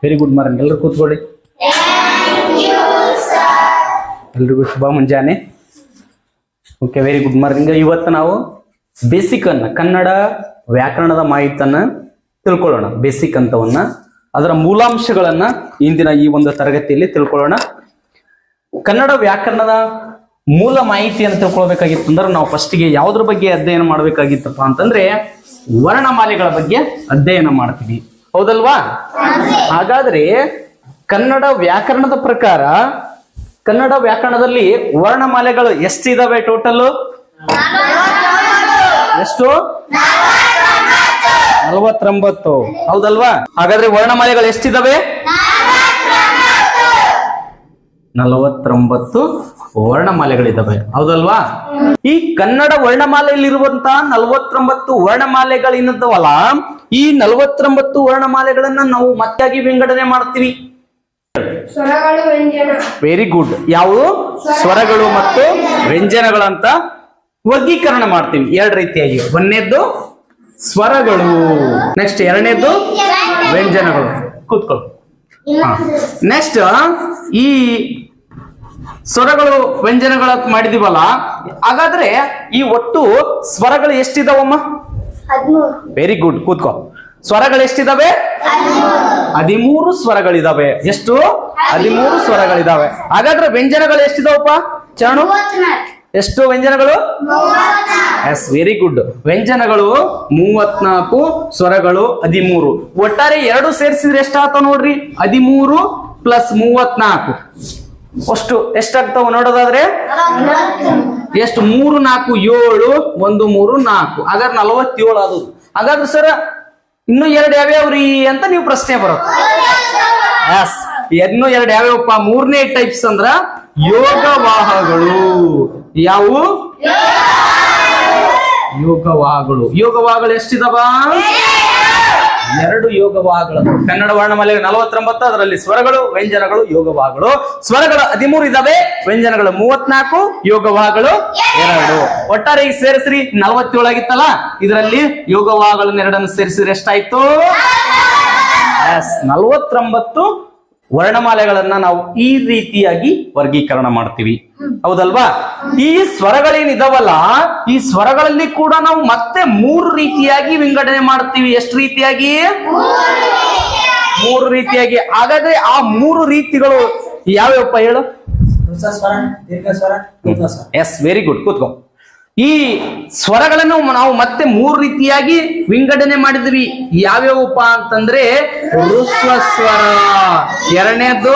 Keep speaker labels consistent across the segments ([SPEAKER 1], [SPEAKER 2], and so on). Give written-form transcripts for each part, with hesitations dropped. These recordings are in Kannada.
[SPEAKER 1] Very good morning. ಎಲ್ಲರೂ ಕೂತ್ಕೊಳ್ಳಿ. ಎಲ್ರಿಗೂ ಶುಭ ಮುಂಜಾನೆ. Okay, very good morning. ಇವತ್ತು ನಾವು ಬೇಸಿಕ್ ಅನ್ನ ಕನ್ನಡ ವ್ಯಾಕರಣದ ಮಾಹಿತಿಯನ್ನ ತಿಳ್ಕೊಳ್ಳೋಣ. ಬೇಸಿಕ್ ಅಂತವನ್ನ ಅದರ ಮೂಲಾಂಶಗಳನ್ನ ಇಂದಿನ ಈ ಒಂದು ತರಗತಿಯಲ್ಲಿ ತಿಳ್ಕೊಳ್ಳೋಣ. ಕನ್ನಡ ವ್ಯಾಕರಣದ ಮೂಲ ಮಾಹಿತಿಯನ್ನು ತಿಳ್ಕೊಳ್ಬೇಕಾಗಿತ್ತು ಅಂದ್ರೆ ನಾವು ಫಸ್ಟಿಗೆ ಯಾವುದ್ರ ಬಗ್ಗೆ ಅಧ್ಯಯನ ಮಾಡ್ಬೇಕಾಗಿತ್ತಪ್ಪ ಅಂತಂದ್ರೆ ವರ್ಣಮಾಲೆಗಳ ಬಗ್ಗೆ ಅಧ್ಯಯನ ಮಾಡ್ತೀವಿ, ಹೌದಲ್ವಾ? ಹಾಗಾದ್ರೆ ಕನ್ನಡ ವ್ಯಾಕರಣದ ಪ್ರಕಾರ ಕನ್ನಡ ವ್ಯಾಕರಣದಲ್ಲಿ ವರ್ಣಮಾಲೆಗಳು ಎಷ್ಟಿದಾವೆ? ಟೋಟಲ್ ಎಷ್ಟು? 49, ಹೌದಲ್ವಾ? ಹಾಗಾದ್ರೆ ವರ್ಣಮಾಲೆಗಳು ಎಷ್ಟಿದಾವೆ? 49 ವರ್ಣಮಾಲೆಗಳಿದಾವೆ, ಹೌದಲ್ವಾ? ಈ ಕನ್ನಡ ವರ್ಣಮಾಲೆಯಲ್ಲಿರುವಂತಹ 49 ವರ್ಣಮಾಲೆಗಳಿದ್ದವಲ್ಲ, ಈ 49 ವರ್ಣಮಾಲೆಗಳನ್ನ ನಾವು ಮತ್ತಾಗಿ ವಿಂಗಡಣೆ ಮಾಡ್ತೀವಿ.
[SPEAKER 2] ಸ್ವರಗಳು, ವ್ಯಂಜನ.
[SPEAKER 1] Very good. ಯಾವುವು? ಸ್ವರಗಳು ಮತ್ತು ವ್ಯಂಜನಗಳಂತ ವರ್ಗೀಕರಣ ಮಾಡ್ತೀವಿ ಎರಡು ರೀತಿಯಾಗಿ. ಒಂದನೇದ್ದು ಸ್ವರಗಳು, ನೆಕ್ಸ್ಟ್ ಎರಡನೇದ್ದು ವ್ಯಂಜನಗಳು. ಕೂತ್ಕೊಳ್ಳಿ. ನೆಕ್ಸ್ಟ್ ಈ ಸ್ವರಗಳು ವ್ಯಂಜನಗಳ ಮಾಡಿದೀವಲ್ಲ, ಹಾಗಾದ್ರೆ ಈ ಒಟ್ಟು ಸ್ವರಗಳು ಎಷ್ಟಿದಾವಮ್ಮ?
[SPEAKER 2] 13.
[SPEAKER 1] ವೆರಿ ಗುಡ್, ಕೂತ್ಕೋ. ಸ್ವರಗಳು ಎಷ್ಟಿದಾವೆ? 13 ಸ್ವರಗಳಿದಾವೆ. ಎಷ್ಟು? 13 ಸ್ವರಗಳಿದಾವೆ. ಹಾಗಾದ್ರೆ ವ್ಯಂಜನಗಳು ಎಷ್ಟಿದಾವಪ್ಪ ಚರಣು? ಎಷ್ಟು ವ್ಯಂಜನಗಳು? Yes, very good. ವ್ಯಂಜನಗಳು 34, ಸ್ವರಗಳು 13. ಒಟ್ಟಾರೆ ಎರಡು ಸೇರಿಸಿದ್ರೆ ಎಷ್ಟಾಗ್ತಾವ ನೋಡ್ರಿ? 13 ಪ್ಲಸ್ 34 ಅಷ್ಟು ಎಷ್ಟಾಗ್ತಾವ ನೋಡೋದಾದ್ರೆ ಎಷ್ಟು? 3 4 7, 1 3 4. ಹಾಗಾದ್ರೆ 47 ಅದು. ಹಾಗಾದ್ರೆ ಸರ್ ಇನ್ನು ಎರಡು ಯಾವ್ಯಾವ್ರಿ ಅಂತ ನೀವು ಪ್ರಶ್ನೆ ಬರುತ್ತೆ. ಎಸ್, ಇನ್ನು ಎರಡು ಯಾವ್ಯಾವಪ್ಪ? ಮೂರನೇ ಟೈಪ್ಸ್ ಅಂದ್ರ ಯೋಗವಾಹಗಳು. ಯಾವುವು? ಯೋಗವಾಹಗಳು. ಯೋಗವಾಹಗಳು ಎಷ್ಟಿದಾವ? 2 ಯೋಗವಾಹಗಳು. ಕನ್ನಡ ವರ್ಣಮಾಲೆ 49, ಅದರಲ್ಲಿ ಸ್ವರಗಳು ವ್ಯಂಜನಗಳು ಯೋಗವಾಹಗಳು. ಸ್ವರಗಳು 13 ಇದಾವೆ, ವ್ಯಂಜನಗಳು 34, ಯೋಗವಾಹಗಳು 2. ಒಟ್ಟಾರೆ ಈಗ ಸೇರಿಸ್ರಿ 47 ಆಗಿತ್ತಲ್ಲ, ಇದರಲ್ಲಿ ಯೋಗವಾಹಗಳನ್ನ 2 ಸೇರಿಸಿದ್ರೆ ಎಷ್ಟಾಯ್ತು? ಎಸ್, 49 ವರ್ಣಮಾಲೆಗಳನ್ನ ನಾವು ಈ ರೀತಿಯಾಗಿ ವರ್ಗೀಕರಣ ಮಾಡ್ತೀವಿ, ಹೌದಲ್ವಾ? ಈ ಸ್ವರಗಳೇನಿದಾವಲ್ಲ, ಈ ಸ್ವರಗಳಲ್ಲಿ ಕೂಡ ನಾವು ಮತ್ತೆ 3 ರೀತಿಯಾಗಿ ವಿಂಗಡಣೆ ಮಾಡ್ತೀವಿ. ಎಷ್ಟು ರೀತಿಯಾಗಿ? 3 ರೀತಿಯಾಗಿ. ಹಾಗಾದ್ರೆ ಆ 3 ರೀತಿಗಳು ಯಾವ್ಯಾವಪ್ಪ ಹೇಳು? Yes, very good. ಕೂತ್ಕೋ. ಈ ಸ್ವರಗಳನ್ನು ನಾವು ಮತ್ತೆ 3 ರೀತಿಯಾಗಿ ವಿಂಗಡಣೆ ಮಾಡಿದ್ವಿ. ಯಾವ್ಯಾವಪ್ಪ ಅಂತಂದ್ರೆ ಹ್ರಸ್ವ ಸ್ವರ, ಎರಡನೇದು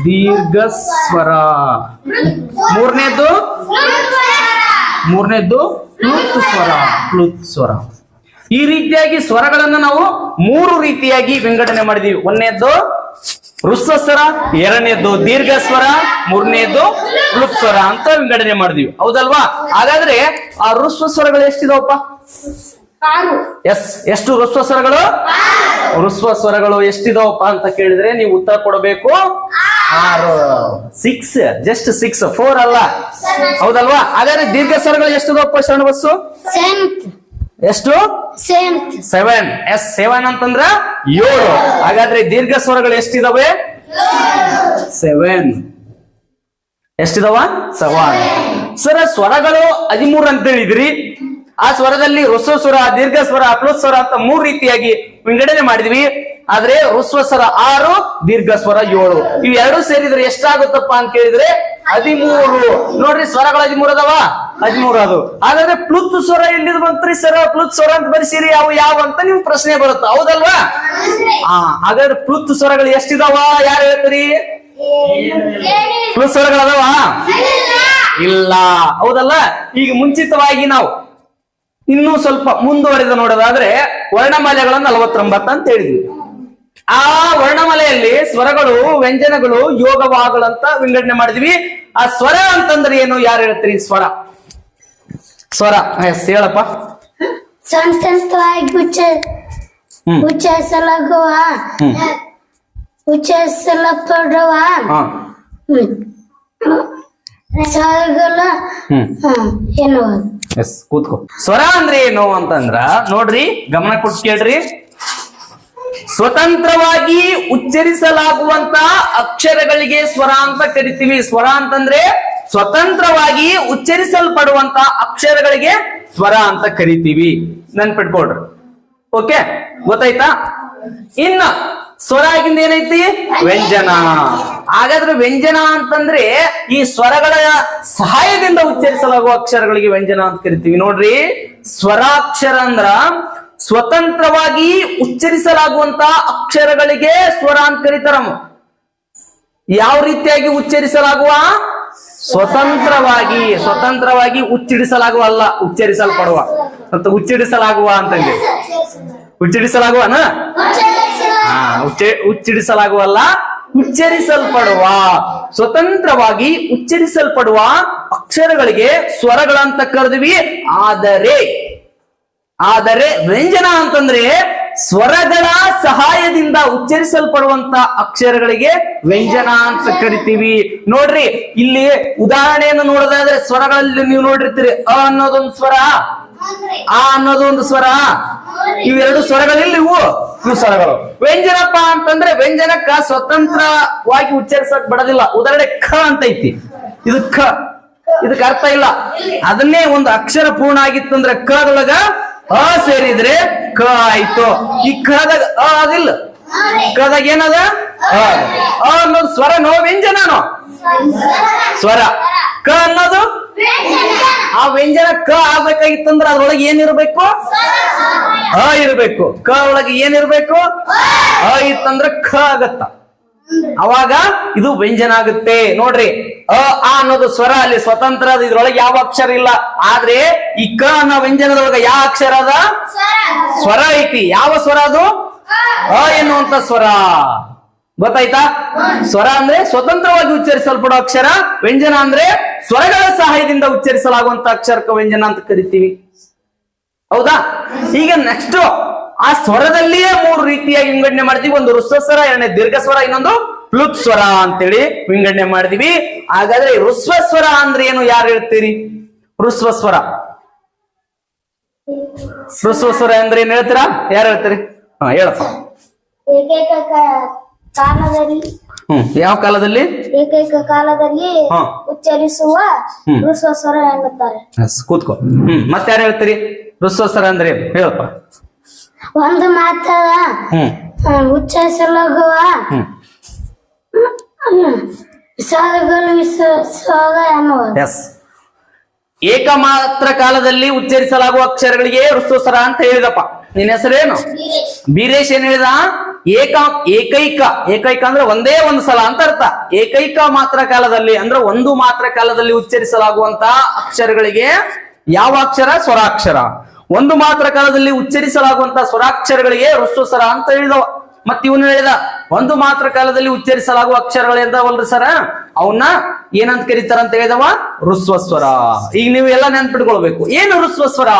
[SPEAKER 1] ದೀರ್ಘ ಸ್ವರ, ಮೂರನೇದು ಪ್ಲುತ್ ಸ್ವರ, ಪ್ಲುತ್ ಸ್ವರ. ಈ ರೀತಿಯಾಗಿ ಸ್ವರಗಳನ್ನ ನಾವು 3 ರೀತಿಯಾಗಿ ವಿಂಗಡಣೆ ಮಾಡಿದೀವಿ. ಒಂದನೇದ್ದು ಹ್ರಸ್ವ ಸ್ವರ, ಎರಡನೇದ್ದು ದೀರ್ಘ ಸ್ವರ, ಮೂರನೇದ್ದು ಪ್ಲುತ್ ಸ್ವರ ಅಂತ ವಿಂಗಡಣೆ ಮಾಡಿದೀವಿ, ಹೌದಲ್ವಾ? ಹಾಗಾದ್ರೆ ಆ ಹ್ರಸ್ವ ಸ್ವರಗಳು ಎಷ್ಟಿದಾವಪ್ಪ?
[SPEAKER 2] 6.
[SPEAKER 1] ಎಸ್, ಎಷ್ಟು ಹ್ರಸ್ವ ಸ್ವರಗಳು? ಹ್ರಸ್ವ ಸ್ವರಗಳು ಎಷ್ಟಿದಾವಪ್ಪ ಅಂತ ಕೇಳಿದ್ರೆ ನೀವು ಉತ್ತರ ಕೊಡಬೇಕು 6. 6, ಜಸ್ಟ್ 6, 4 ಅಲ್ಲ, ಹೌದಲ್ವಾ? ಹಾಗಾದ್ರೆ ದೀರ್ಘ ಸ್ವರಗಳು ಎಷ್ಟಿದಾವಪ್ಪ ಶರಣಬಸ್ಸು? ಎಷ್ಟು? 7. ಎಸ್, 7 ಅಂತಂದ್ರ 7. ಹಾಗಾದ್ರೆ ದೀರ್ಘ ಸ್ವರಗಳು ಎಷ್ಟಿದಾವೆ? 7. ಎಷ್ಟಿದಾವ? 7. ಸರ್, ಸ್ವರಗಳು 13 ಅಂತ ಹೇಳಿದ್ರಿ. ಆ ಸ್ವರದಲ್ಲಿ ಹ್ರಸ್ವ ಸ್ವರ, ದೀರ್ಘ ಸ್ವರ, ಪ್ಲುತ್ ಸ್ವರ ಅಂತ 3 ರೀತಿಯಾಗಿ ವಿಂಗಡಣೆ ಮಾಡಿದ್ವಿ. ಆದ್ರೆ ಹ್ರಸ್ವ ಸ್ವರ 6, ದೀರ್ಘ ಸ್ವರ 7. ಇವೆರಡು ಸೇರಿದ್ರೆ ಎಷ್ಟಾಗುತ್ತಪ್ಪ ಅಂತ ಕೇಳಿದ್ರೆ 13. ನೋಡ್ರಿ, ಸ್ವರಗಳು 13 ಅದಾವ, 13 ಅದು. ಹಾಗಾದ್ರೆ ಪ್ಲುತ್ ಸ್ವರ ಎಲ್ಲಿದ್ ಬಂತ್ರಿ ಸರ್? ಪ್ಲುತ್ ಸ್ವರ ಅಂತ ಬರಿಸಿರಿ, ಯಾವ ಅಂತ ನಿಮ್ ಪ್ರಶ್ನೆ ಬರುತ್ತೆ, ಹೌದಲ್ವಾ? ಹಾಗಾದ್ರೆ ಪ್ಲುತ್ ಸ್ವರಗಳು ಎಷ್ಟಿದಾವ? ಯಾರು ಹೇಳ್ತೀರಿ? ಪ್ಲುತ್ ಸ್ವರಗಳು ಅದಾವ? ಇಲ್ಲ, ಹೌದಲ್ಲ? ಈಗ ಮುಂಚಿತವಾಗಿ ನಾವು ಇನ್ನೂ ಸ್ವಲ್ಪ ಮುಂದುವರೆದು ನೋಡೋದಾದ್ರೆ ವರ್ಣಮಾಲೆಗಳನ್ನು 49 ಅಂತ ಹೇಳಿದ್ವಿ. ಆ ವರ್ಣಮಾಲೆಯಲ್ಲಿ ಸ್ವರಗಳು, ವ್ಯಂಜನಗಳು, ಯೋಗವಾಹಗಳಂತ ವಿಂಗಡಣೆ ಮಾಡಿದ್ವಿ. ಆ ಸ್ವರ ಅಂತಂದ್ರೆ ಏನು? ಯಾರು ಹೇಳ್ತೀರಿ? ಸ್ವರ ಎಸ್, ಹೇಳಪ್ಪ.
[SPEAKER 2] ಸಂತಂತವಾಗಿ ಉಚ್ಚರಿಸಲಾಗುವ, ಉಚ್ಚರಿಸಲ್ಪಡುವ ಸ್ವರಗಳ ಎನ್ನುವುದು.
[SPEAKER 1] ಎಸ್, ಕೂತ್ಕೋ. ಸ್ವರ ಅಂದ್ರೆ ಏನು ಅಂತಂದ್ರ ನೋಡ್ರಿ, ಗಮನ ಕೊಟ್ಟು ಕೇಳ್ರಿ. ಸ್ವತಂತ್ರವಾಗಿ ಉಚ್ಚರಿಸಲಾಗುವಂತ ಅಕ್ಷರಗಳಿಗೆ ಸ್ವರ ಅಂತ ಕರಿತೀವಿ. ಸ್ವರ ಅಂತಂದ್ರೆ ಸ್ವತಂತ್ರವಾಗಿ ಉಚ್ಚರಿಸಲ್ಪಡುವಂತ ಅಕ್ಷರಗಳಿಗೆ ಸ್ವರ ಅಂತ ಕರಿತೀವಿ. ನೆನ್ಪಿಟ್ಕೊಳ್ರಿ. ಓಕೆ, ಗೊತ್ತಾಯ್ತಾ? ಇನ್ನ ಸ್ವರ ಆಗಿಂದ ಏನೈತಿ? ವ್ಯಂಜನ. ಹಾಗಾದ್ರೆ ವ್ಯಂಜನ ಅಂತಂದ್ರೆ ಈ ಸ್ವರಗಳ ಸಹಾಯದಿಂದ ಉಚ್ಚರಿಸಲಾಗುವ ಅಕ್ಷರಗಳಿಗೆ ವ್ಯಂಜನ ಅಂತ ಕರಿತೀವಿ. ನೋಡ್ರಿ, ಸ್ವರಾಕ್ಷರ ಅಂದ್ರ ಸ್ವತಂತ್ರವಾಗಿ ಉಚ್ಚರಿಸಲಾಗುವಂತ ಅಕ್ಷರಗಳಿಗೆ ಸ್ವರ ಅಂತ ಕರೀತಾರ. ಯಾವ ರೀತಿಯಾಗಿ ಉಚ್ಚರಿಸಲಾಗುವ? ಸ್ವತಂತ್ರವಾಗಿ ಉಚ್ಚರಿಸಲಾಗುವ ಅಲ್ಲ, ಉಚ್ಚರಿಸಲ್ಪಡುವ ಅಂತ. ಉಚ್ಚರಿಸಲಾಗುವ ಅಂತಂದ್ರೆ ಉಚ್ಚರಿಸಲಾಗುವನ ಉಚ್ಚರಿಸಲಾಗುವಲ್ಲ, ಉಚ್ಚರಿಸಲ್ಪಡುವ, ಸ್ವತಂತ್ರವಾಗಿ ಉಚ್ಚರಿಸಲ್ಪಡುವ ಅಕ್ಷರಗಳಿಗೆ ಸ್ವರಗಳಂತ ಕರೆದ್ವಿ. ಆದರೆ ವ್ಯಂಜನ ಅಂತಂದ್ರೆ ಸ್ವರಗಳ ಸಹಾಯದಿಂದ ಉಚ್ಚರಿಸಲ್ಪಡುವಂತ ಅಕ್ಷರಗಳಿಗೆ ವ್ಯಂಜನ ಅಂತ ಕರಿತೀವಿ. ನೋಡ್ರಿ, ಇಲ್ಲಿ ಉದಾಹರಣೆಯನ್ನು ನೋಡೋದಾದ್ರೆ ಸ್ವರಗಳಲ್ಲಿ ನೀವು ನೋಡಿರ್ತೀರಿ. ಅ ಅನ್ನೋದೊಂದು ಸ್ವರ, ಆ ಅನ್ನೋದೊಂದು ಸ್ವರ. ಇವೆರಡು ಸ್ವರಗಳಿಲ್ಲ, ಇವು ಸ್ವರಗಳು. ವ್ಯಂಜನಪ್ಪ ಅಂತಂದ್ರೆ ವ್ಯಂಜನಕ್ಕ ಸ್ವತಂತ್ರವಾಗಿ ಉಚ್ಚರಿಸಕ್ ಬಡದಿಲ್ಲ. ಉದಾಹರಣೆ ಖ ಅಂತ ಐತಿ, ಇದು ಖ, ಇದಕ್ಕೆ ಅರ್ಥ ಇಲ್ಲ. ಅದನ್ನೇ ಒಂದು ಅಕ್ಷರ ಪೂರ್ಣ ಆಗಿತ್ತಂದ್ರೆ ಕದೊಳಗ ಅ ಸೇರಿದ್ರೆ ಕ ಆಯ್ತು. ಈ ಕದಾಗ ಅ ಅದಿಲ್ಲ, ಕದಾಗ ಏನದ? ಅ ಅನ್ನೋದು ಸ್ವರನೋ ವ್ಯಂಜನನೋ? ಸ್ವರ. ಕ ಅನ್ನೋದು ಆ ವ್ಯಂಜನ ಕ ಆಗ್ಬೇಕಾಗಿತ್ತಂದ್ರೆ ಅದ್ರೊಳಗೆ ಏನಿರ್ಬೇಕು? ಅ ಇರ್ಬೇಕು. ಕ ಒಳಗೆ ಏನಿರ್ಬೇಕು? ಅ ಇತ್ತಂದ್ರೆ ಖ ಆಗತ್ತ. ಅವಾಗ ಇದು ವ್ಯಂಜನ ಆಗುತ್ತೆ. ನೋಡ್ರಿ, ಅ ಆ ಅನ್ನೋದು ಸ್ವರ, ಅಲ್ಲಿ ಸ್ವತಂತ್ರ ಅದ, ಇದ್ರೊಳಗೆ ಯಾವ ಅಕ್ಷರ ಇಲ್ಲ. ಆದ್ರೆ ಈ ಕ ಅನ್ನೋ ವ್ಯಂಜನದೊಳಗ ಯಾವ ಅಕ್ಷರ ಅದ? ಸ್ವರ ಐತಿ. ಯಾವ ಸ್ವರ ಅದು? ಅ ಎನ್ನುವಂತ ಸ್ವರ. ಗೊತ್ತಾಯ್ತಾ? ಸ್ವರ ಅಂದ್ರೆ ಸ್ವತಂತ್ರವಾಗಿ ಉಚ್ಚರಿಸಲ್ಪಡುವ ಅಕ್ಷರ. ವ್ಯಂಜನ ಅಂದ್ರೆ ಸ್ವರಗಳ ಸಹಾಯದಿಂದ ಉಚ್ಚರಿಸಲಾಗುವಂತ ಅಕ್ಷರಕ್ಕೆ ವ್ಯಂಜನ ಅಂತ ಕರಿತೀವಿ. ಹೌದಾ? ಈಗ ನೆಕ್ಸ್ಟ್ ಆ ಸ್ವರದಲ್ಲಿಯೇ ಮೂರು ರೀತಿಯಾಗಿ ವಿಂಗಡಣೆ ಮಾಡ್ತೀವಿ. ಒಂದು ಹ್ರಸ್ವ ಸ್ವರ, ಎರಡನೇ ದೀರ್ಘ ಸ್ವರ, ಇನ್ನೊಂದು ಪ್ಲುತ್ ಸ್ವರ ಅಂತೇಳಿ ವಿಂಗಡಣೆ ಮಾಡಿದೀವಿ. ಹಾಗಾದ್ರೆ ಹ್ರಸ್ವ ಸ್ವರ ಅಂದ್ರೆ ಏನು? ಯಾರು ಹೇಳ್ತೀರಿ? ಹ್ರಸ್ವ ಸ್ವರ ಅಂದ್ರೆ ಏನ್ ಹೇಳ್ತೀರಾ? ಯಾರು ಹೇಳ್ತೀರಿ? ಹೇಳಪ್ಪ.
[SPEAKER 2] ಏಕೈಕ ಕಾಲದಲ್ಲಿ
[SPEAKER 1] ಯಾವ ಕಾಲದಲ್ಲಿ?
[SPEAKER 2] ಏಕೈಕ ಕಾಲದಲ್ಲಿ ಉಚ್ಚರಿಸುವ ಹ್ರಸ್ವ ಸ್ವರ ಎನ್ನುತ್ತಾರೆ.
[SPEAKER 1] ಕೂತ್ಕೋ. ಮತ್ತೆ ಯಾರು ಹೇಳ್ತೀರಿ? ಹ್ರಸ್ವ ಸ್ವರ ಅಂದ್ರೆ ಹೇಳಪ್ಪ.
[SPEAKER 2] ಒಂದು ಮಾತ್ರ ಉಚ್ಚರಿಸಲಾಗುವ ಸ್ವರಗಳು ಸ್ವರ ಎನ್ನುವುದು.
[SPEAKER 1] ಎಸ್, ಏಕಮಾತ್ರ ಕಾಲದಲ್ಲಿ ಉಚ್ಚರಿಸಲಾಗುವ ಅಕ್ಷರಗಳಿಗೆ ಹ್ರಸ್ವ ಸ್ವರ ಅಂತ ಹೇಳಿದಪ್ಪ. ನಿನ್ನ ಹೆಸರೇನು? ಬೀರೇಶ್. ಏನ್ ಹೇಳಿದ? ಏಕೈಕ ಅಂದ್ರೆ ಒಂದೇ ಒಂದು ಸಲ ಅಂತ ಅರ್ಥ. ಏಕೈಕ ಮಾತ್ರ ಕಾಲದಲ್ಲಿ ಅಂದ್ರೆ ಒಂದು ಮಾತ್ರ ಕಾಲದಲ್ಲಿ ಉಚ್ಚರಿಸಲಾಗುವಂತ ಅಕ್ಷರಗಳಿಗೆ ಯಾವ ಅಕ್ಷರ? ಸ್ವರಾಕ್ಷರ. ಒಂದು ಮಾತ್ರ ಕಾಲದಲ್ಲಿ ಉಚ್ಚರಿಸಲಾಗುವಂತ ಸ್ವರಾಕ್ಷರಗಳಿಗೆ ಹ್ರಸ್ವ ಸ್ವರ ಅಂತ ಹೇಳಿದವ. ಮತ್ ಇವನು ಹೇಳಿದ ಒಂದು ಮಾತ್ರ ಕಾಲದಲ್ಲಿ ಉಚ್ಚರಿಸಲಾಗುವ ಅಕ್ಷರಗಳಿಂದವಲ್ರಿ ಸರ, ಅವನ್ನ ಏನಂತ ಕರೀತಾರ ಅಂತ ಹೇಳಿದವ? ಹ್ರಸ್ವ ಸ್ವರ. ಈಗ ನೀವು ಎಲ್ಲ ನೆನ್ಪಿಟ್ಕೊಳ್ಬೇಕು, ಏನು ಹ್ರಸ್ವ ಸ್ವರ?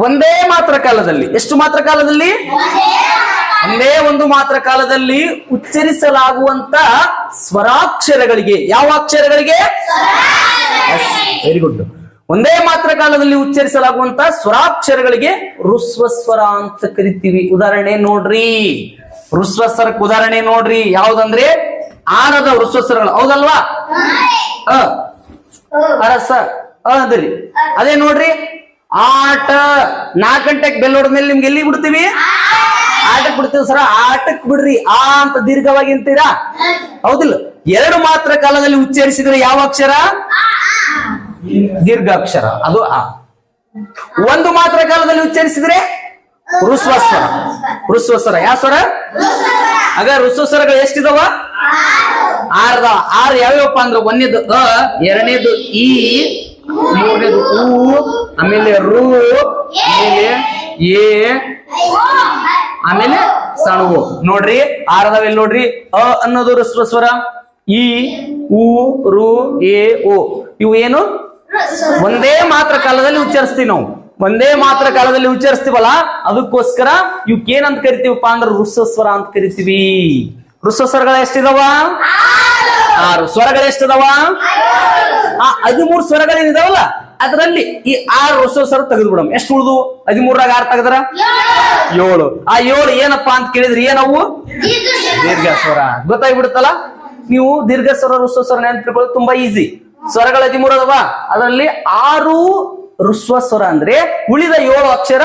[SPEAKER 1] ಒಂದೇ ಮಾತ್ರ ಕಾಲದಲ್ಲಿ. ಎಷ್ಟು ಮಾತ್ರ ಕಾಲದಲ್ಲಿ? ಒಂದೇ ಒಂದು ಮಾತ್ರ ಕಾಲದಲ್ಲಿ ಉಚ್ಚರಿಸಲಾಗುವಂತ ಸ್ವರಾಕ್ಷರಗಳಿಗೆ. ಯಾವ ಅಕ್ಷರಗಳಿಗೆ? Very good. ಒಂದೇ ಮಾತ್ರ ಕಾಲದಲ್ಲಿ ಉಚ್ಚರಿಸಲಾಗುವಂತ ಸ್ವರಾಕ್ಷರಗಳಿಗೆ ಹ್ರಸ್ವ ಸ್ವರ ಅಂತ ಕರಿತೀವಿ. ಉದಾಹರಣೆ ನೋಡ್ರಿ, ಹ್ರಸ್ವ ಸ್ವರಕ್ಕೆ ಉದಾಹರಣೆ ನೋಡ್ರಿ. ಯಾವ್ದಂದ್ರೆ ಆರದ ಹ್ರಸ್ವ ಸ್ವರಗಳು. ಹೌದಲ್ವಾ? ಅರಸ ಅದ್ರಿ. ಅದೇ ನೋಡ್ರಿ, ಆಟ. 4 ಗಂಟೆಗೆ ಬೆಲ್ ಹೊಡೆದ್ಮೇಲೆ ನಿಮ್ಗೆ ಎಲ್ಲಿ ಬಿಡ್ತೀವಿ? ಆಟಕ್ ಬಿಡ್ತೀವಿ ಸರ. ಆಟಕ್ ಬಿಡ್ರಿ. ಆ ಅಂತ ದೀರ್ಘವಾಗಿ ಅಂತೀರಾ? ಹೌದಿಲ್ಲ? ಎರಡು ಮಾತ್ರ ಕಾಲದಲ್ಲಿ ಉಚ್ಚರಿಸಿದ್ರೆ ಯಾವ ಅಕ್ಷರ? ದೀರ್ಘಾಕ್ಷರ, ಅದು ಆ. ಒಂದು ಮಾತ್ರ ಕಾಲದಲ್ಲಿ ಉಚ್ಚರಿಸಿದ್ರೆ ಹ್ರಸ್ವ ಸ್ವರ. ಹ್ರಸ್ವ ಸ್ವರ ಯಾವ ಸ್ವರ? ಆಗ ಹ್ರಸ್ವ ಸ್ವರಗಳು ಎಷ್ಟಿದಾವ? 6. 6 ಯಾವ್ಯಾವಪ್ಪ ಅಂದ್ರೆ ಒಂದೇದು ಅ, ಎರಡನೇದು ಈ, ಮೂರನೇದು ಊ, ಆಮೇಲೆ ರು, ಆಮೇಲೆ ಎ, ಆಮೇಲೆ ಸಣ್ಣ. ನೋಡ್ರಿ 6 ಅದಾವೆಲ್ಲಿ ನೋಡ್ರಿ. ಅ ಅನ್ನೋದು ಹ್ರಸ್ವ ಸ್ವರ, ಈ, ಉ, ರು, ಎ, ಓ. ಇವು ಏನು? ಒಂದೇ ಮಾತ್ರ ಕಾಲದಲ್ಲಿ ಉಚ್ಚರಿಸ್ತೀವಿ ನಾವು. ಒಂದೇ ಮಾತ್ರ ಕಾಲದಲ್ಲಿ ಉಚ್ಚರಿಸ್ತೀವಲ್ಲ, ಅದಕ್ಕೋಸ್ಕರ ಇವಕ್ಕೆ ಏನಂತ ಕರಿತೀವಪ್ಪ ಅಂದ್ರೆ ಹ್ರಸ್ವ ಸ್ವರ ಅಂತ ಕರಿತೀವಿ. ಹ್ರಸ್ವ ಸ್ವರಗಳು ಎಷ್ಟಿದಾವ? 6. ಸ್ವರಗಳು ಎಷ್ಟಿದಾವ? 13 ಸ್ವರಗಳೇನಿದಾವಲ್ಲ ಅದರಲ್ಲಿ ಈ 6 ಹ್ರಸ್ವ ಸ್ವರ ತೆಗೆದು ಬಿಡಮ್. ಎಷ್ಟು ಉಳಿದು? 13ರಾಗ 6 ತೆಗದ್ರ 7. ಆ 7 ಏನಪ್ಪಾ ಅಂತ ಕೇಳಿದ್ರಿ, ಏನವು? ದೀರ್ಘ ಸ್ವರ. ಗೊತ್ತಾಗ್ಬಿಡುತ್ತಲ್ಲ. ನೀವು ದೀರ್ಘ ಸ್ವರ ಹ್ರಸ್ವ ಸ್ವರ ನೆನ್ಪಿಟ್ಕೊಳ್ಳೋದು ತುಂಬಾ ಈಸಿ. ಸ್ವರಗಳ 13 ಅದಾವ, ಅದರಲ್ಲಿ 6 ಹ್ರಸ್ವ ಸ್ವರ ಅಂದ್ರೆ ಉಳಿದ 7 ಅಕ್ಷರ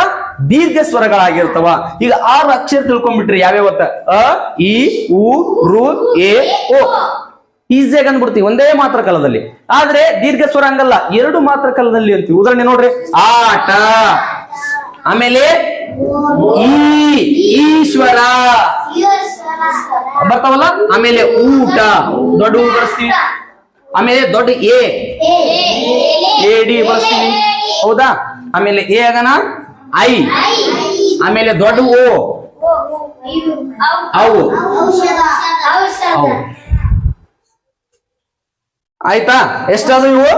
[SPEAKER 1] ದೀರ್ಘ ಸ್ವರಗಳಾಗಿರ್ತವ. ಈಗ 6 ಅಕ್ಷರ ತಿಳ್ಕೊಂಡ್ಬಿಟ್ರಿ ಯಾವ್ಯಾವ? ಅ, ಇ, ಉ, ರು, ಎ, ಓ. ಈಸಿಯಾಗಿ ಅಂದ್ಬಿಡ್ತೀವಿ ಒಂದೇ ಮಾತ್ರ ಕಾಲದಲ್ಲಿ. ಆದ್ರೆ ದೀರ್ಘ ಸ್ವರ ಹಂಗಲ್ಲ, 2 ಮಾತ್ರ ಕಾಲದಲ್ಲಿ ಅಂತೀವಿ. ಉದಾಹರಣೆ ನೋಡ್ರಿ, ಆಟ, ಆಮೇಲೆ ಈಶ್ವರ ಬರ್ತಾವಲ್ಲ, ಆಮೇಲೆ ಊಟ ದೊಡ್ಡ ಊ ಬಳಸ್ತೀವಿ, ಆಮೇಲೆ ದೊಡ್ಡ ಎಡಿ ಬಳಸ್ತೀವಿ, ಹೌದಾ? ಆಮೇಲೆ ಎ ಆಗನ ಐ, ಆಮೇಲೆ ದೊಡ್ಡ ಓ ಅವು ಅವು. ಆಯ್ತಾ? ಎಷ್ಟಾದ್ರು ಇವು?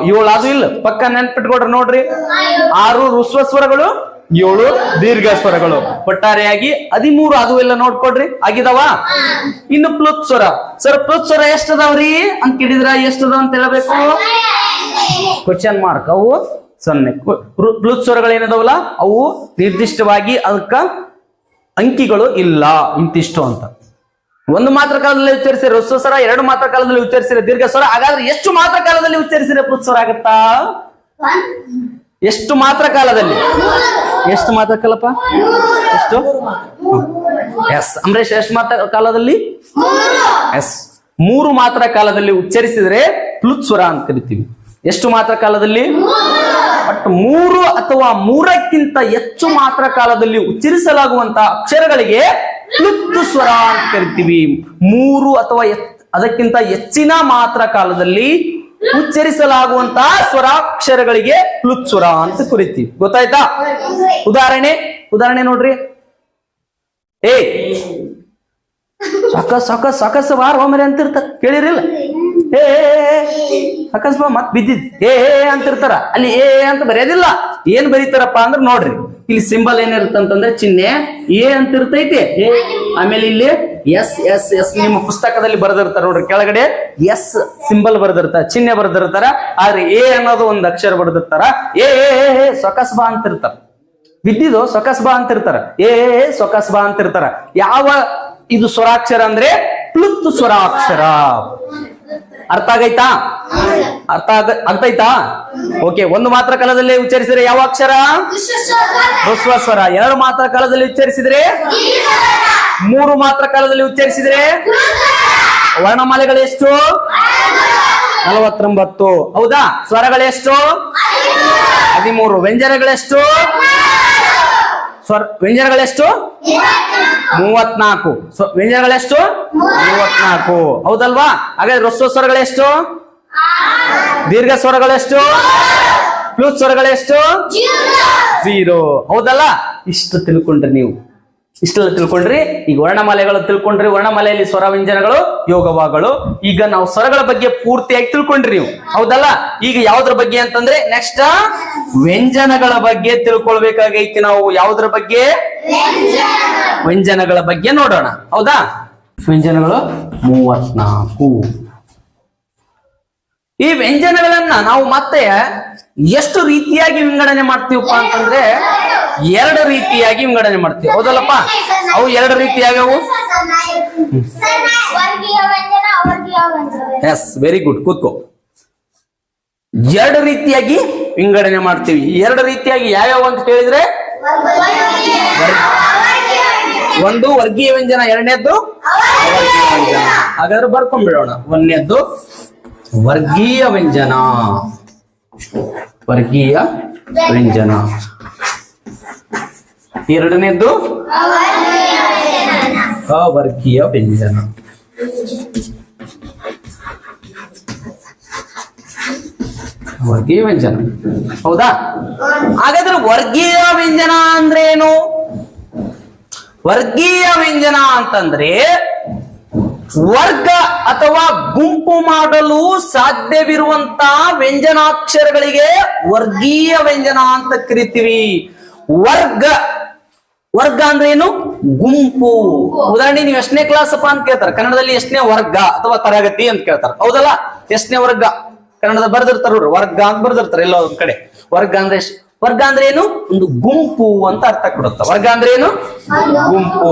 [SPEAKER 1] 7 ಅದು ಇಲ್ಲ, ಪಕ್ಕ ನೆನ್ಪಿಟ್ಕೊಡ್ರಿ. ನೋಡ್ರಿ, 6 ಹ್ರಸ್ವ ಸ್ವರಗಳು, 7 ದೀರ್ಘ ಸ್ವರಗಳು, ಒಟ್ಟಾರೆಯಾಗಿ 13 ಅದು ಎಲ್ಲ ನೋಡ್ಕೊಡ್ರಿ. ಆಗಿದಾವ? ಇನ್ನು ಪ್ಲುತ್ ಸ್ವರ. ಸರ್ ಪ್ಲುತ್ ಸ್ವರ ಎಷ್ಟದಾವ್ರಿ ಅಂತ ಕೇಳಿದ್ರ, ಎಷ್ಟದ ಅಂತ ಹೇಳಬೇಕು? Question mark. ಅವು 0. ಪ್ಲುತ್ ಸ್ವರಗಳು ಏನದಾವಲ್ಲ ಅವು ನಿರ್ದಿಷ್ಟವಾಗಿ ಅದಕ್ಕ ಅಂಕಿಗಳು ಇಲ್ಲ, ಇಂತಿಷ್ಟು ಅಂತ. 1 ಮಾತ್ರ ಕಾಲದಲ್ಲಿ ಉಚ್ಚರಿಸಿರ ಹ್ರಸ್ವ ಸ್ವರ, 2 ಮಾತ್ರ ಕಾಲದಲ್ಲಿ ಉಚ್ಚರಿಸಿರ ದೀರ್ಘ ಸ್ವರ. ಹಾಗಾದ್ರೆ ಎಷ್ಟು ಮಾತ್ರ ಕಾಲದಲ್ಲಿ ಉಚ್ಚರಿಸಿರ ಪ್ಲುತ್ ಸ್ವರ ಆಗತ್ತಾ? ಎಷ್ಟು ಮಾತ್ರ ಕಾಲದಲ್ಲಿ? ಎಷ್ಟು ಮಾತ್ರ ಕಾಲಪ್ಪ? ಎಷ್ಟು? ಎಸ್. ಅಂಬರೀಶ್ ಎಷ್ಟು ಮಾತ್ರ ಕಾಲದಲ್ಲಿ? ಎಸ್, 3 ಮಾತ್ರ ಕಾಲದಲ್ಲಿ ಉಚ್ಚರಿಸಿದ್ರೆ ಪ್ಲುತ್ ಸ್ವರ ಅಂತ ಕರಿತೀವಿ. ಎಷ್ಟು ಮಾತ್ರ ಕಾಲದಲ್ಲಿ? ಬಟ್ 3 ಅಥವಾ 3ಕ್ಕಿಂತ ಹೆಚ್ಚು ಮಾತ್ರ ಕಾಲದಲ್ಲಿ ಉಚ್ಚರಿಸಲಾಗುವಂತಹ ಅಕ್ಷರಗಳಿಗೆ ಪ್ಲುತ್ ಸ್ವರ ಅಂತ ಕರಿತೀವಿ. 3 ಅಥವಾ ಅದಕ್ಕಿಂತ ಹೆಚ್ಚಿನ ಮಾತ್ರ ಕಾಲದಲ್ಲಿ ಉಚ್ಚರಿಸಲಾಗುವಂತಹ ಸ್ವರಾಕ್ಷರಗಳಿಗೆ ಪ್ಲುತ್ ಸ್ವರ ಅಂತ ಕರಿತೀವಿ. ಗೊತ್ತಾಯ್ತಾ? ಉದಾಹರಣೆ ನೋಡ್ರಿ. ಏ ಸಾಕಸ್ ವಾರ ಒಮ್ಮೆ ಅಂತಿರ್ತಾರ, ಕೇಳಿರಿಲ್ಲ? ಏ ಅಕಸ್ಮಾ ಮತ್ ಬಿದ್ದಿದ್ ಏ ಅಂತಿರ್ತಾರ. ಅಲ್ಲಿ ಏ ಅಂತ ಬರೆಯೋದಿಲ್ಲ. ಏನ್ ಬರೀತಾರಪ್ಪ ಅಂದ್ರೆ ನೋಡ್ರಿ, ಇಲ್ಲಿ ಸಿಂಬಲ್ ಏನಿರುತ್ತಂತಂದ್ರೆ ಚಿಹ್ನೆ ಎ ಅಂತ ಇರ್ತೈತಿ. ಆಮೇಲೆ ಇಲ್ಲಿ ಎಸ್ ಎಸ್ ಎಸ್ ನಿಮ್ಮ ಪುಸ್ತಕದಲ್ಲಿ ಬರೆದಿರ್ತಾರ ನೋಡ್ರಿ, ಕೆಳಗಡೆ ಎಸ್ ಸಿಂಬಲ್ ಬರೆದಿರ್ತಾರ, ಚಿಹ್ನೆ ಬರೆದಿರ್ತಾರ. ಆದ್ರೆ ಎ ಅನ್ನೋದು ಒಂದು ಅಕ್ಷರ ಬರೆದಿರ್ತಾರ. ಏ ಸೊಕಸ್ಬಾ ಅಂತಿರ್ತಾರ. ಬಿದ್ದಿದ್ದು ಸೊಕಸ್ಬಾ ಅಂತಿರ್ತಾರ. ಏ ಸೊಕಸ್ಬಾ ಅಂತಿರ್ತಾರ. ಯಾವ ಇದು ಸ್ವರಾಕ್ಷರ ಅಂದ್ರೆ ಪ್ಲುತ್ ಸ್ವರಾಕ್ಷರ. ಅರ್ಥ ಆಗೈತಾ? ಆಗ್ತೈತಾ? ಓಕೆ. 1 ಮಾತ್ರ ಕಾಲದಲ್ಲಿ ಉಚ್ಚರಿಸಿದ್ರೆ ಯಾವ ಅಕ್ಷರ? ಹ್ರಸ್ವ ಸ್ವರ. 2 ಮಾತ್ರ ಕಾಲದಲ್ಲಿ ಉಚ್ಚರಿಸಿದ್ರೆ, 3 ಮಾತ್ರ ಕಾಲದಲ್ಲಿ ಉಚ್ಚರಿಸಿದ್ರೆ ವರ್ಣಮಾಲೆಗಳು ಎಷ್ಟು? 49. ಹೌದಾ? ಸ್ವರಗಳೆಷ್ಟು? 13. ವ್ಯಂಜನಗಳೆಷ್ಟು? ವ್ಯಂಜನಗಳೆಷ್ಟು? 34. ವ್ಯಂಜನಗಳೆಷ್ಟು? 34. ಹೌದಲ್ವಾ? ಹಾಗಾದ್ರೆ ಹ್ರಸ್ವ ಸ್ವರಗಳೆಷ್ಟು? ದೀರ್ಘ ಸ್ವರಗಳೆಷ್ಟು? ಪ್ಲುತ್ ಸ್ವರಗಳೆಷ್ಟು? 0. ಹೌದಲ್ಲ? ಇಷ್ಟು ತಿಳ್ಕೊಂಡ್ರಿ ನೀವು. ಇಷ್ಟೆಲ್ಲ ತಿಳ್ಕೊಂಡ್ರಿ. ಈಗ ವರ್ಣಮಾಲೆಗಳು ತಿಳ್ಕೊಂಡ್ರಿ. ವರ್ಣಮಾಲೆಯಲ್ಲಿ ಸ್ವರ ವ್ಯಂಜನಗಳು ಯೋಗವಾಗಳು. ಈಗ ನಾವು ಸ್ವರಗಳ ಬಗ್ಗೆ ಪೂರ್ತಿಯಾಗಿ ತಿಳ್ಕೊಂಡ್ರಿ ನೀವು, ಹೌದಲ್ಲ? ಈಗ ಯಾವ್ದ್ರ ಬಗ್ಗೆ ಅಂತಂದ್ರೆ ನೆಕ್ಸ್ಟ್ ವ್ಯಂಜನಗಳ ಬಗ್ಗೆ ತಿಳ್ಕೊಳ್ಬೇಕಾಗೈತಿ ನಾವು. ಯಾವ್ದ್ರ ಬಗ್ಗೆ? ವ್ಯಂಜನಗಳ ಬಗ್ಗೆ ನೋಡೋಣ, ಹೌದಾ? ವ್ಯಂಜನಗಳು 34. ಈ ವ್ಯಂಜನಗಳನ್ನ ನಾವು ಮತ್ತೆ ಎಷ್ಟು ರೀತಿಯಾಗಿ ವಿಂಗಡಣೆ ಮಾಡ್ತೀವಪ್ಪ ಅಂತಂದ್ರೆ 2 ರೀತಿಯಾಗಿ ವಿಂಗಡಣೆ ಮಾಡ್ತೀವಿ, ಹೌದಲ್ಲಪ್ಪ? ಅವು 2 ರೀತಿ ಯಾವ್ಯಾವು? Yes, very good. ಕೂತ್ಕೋ. 2 ರೀತಿಯಾಗಿ ವಿಂಗಡಣೆ ಮಾಡ್ತೀವಿ. 2 ರೀತಿಯಾಗಿ ಯಾವ್ಯಾವ ಅಂತ ಹೇಳಿದ್ರೆ, ಒಂದು ವರ್ಗೀಯ ವ್ಯಂಜನ, 2ನೇದ್ದು ಅವರ್ಗೀಯ ವ್ಯಂಜನ. ಹಾಗಾದ್ರೆ ಬರ್ಕೊಂಡ್ಬಿಡೋಣ. 1ನೇದ್ದು ವರ್ಗೀಯ ವ್ಯಂಜನ. ವರ್ಗೀಯ ವ್ಯಂಜನ. 2ನೇದ್ದು ಅವರ್ಗೀಯ ವ್ಯಂಜನ. ವರ್ಗೀಯ ವ್ಯಂಜನ, ಹೌದಾ? ಹಾಗಾದ್ರೆ ವರ್ಗೀಯ ವ್ಯಂಜನ ಅಂದ್ರೆ ಏನು? ವರ್ಗೀಯ ವ್ಯಂಜನ ಅಂತಂದ್ರೆ ವರ್ಗ ಅಥವಾ ಗುಂಪು ಮಾಡಲು ಸಾಧ್ಯವಿರುವಂತಹ ವ್ಯಂಜನಾಕ್ಷರಗಳಿಗೆ ವರ್ಗೀಯ ವ್ಯಂಜನ ಅಂತ ಕರಿತೀವಿ. ವರ್ಗ ಅಂದ್ರೆ ಏನು? ಗುಂಪು. ಉದಾಹರಣೆ, ನೀವು ಎಷ್ಟನೇ ಕ್ಲಾಸ್ ಅಪ್ಪ ಅಂತ ಕೇಳ್ತಾರೆ ಕನ್ನಡದಲ್ಲಿ. ಎಷ್ಟನೇ ವರ್ಗ ಅಥವಾ ತರಗತಿ ಅಂತ ಕೇಳ್ತಾರೆ, ಹೌದಲ್ಲ? ಎಷ್ಟನೇ ವರ್ಗ? ಕನ್ನಡದ ಬರ್ದಿರ್ತಾರ ನೋಡ್ರಿ, ವರ್ಗ ಅಂತ ಬರ್ದಿರ್ತಾರೆ ಎಲ್ಲೋ ಒಂದ್ ಕಡೆ. ವರ್ಗ ಅಂದ್ರೆ ವರ್ಗ ಅಂದ್ರೆ ಏನು? ಒಂದು ಗುಂಪು ಅಂತ ಅರ್ಥ ಕೊಡುತ್ತ. ವರ್ಗ ಅಂದ್ರೆ ಏನು? ಗುಂಪು.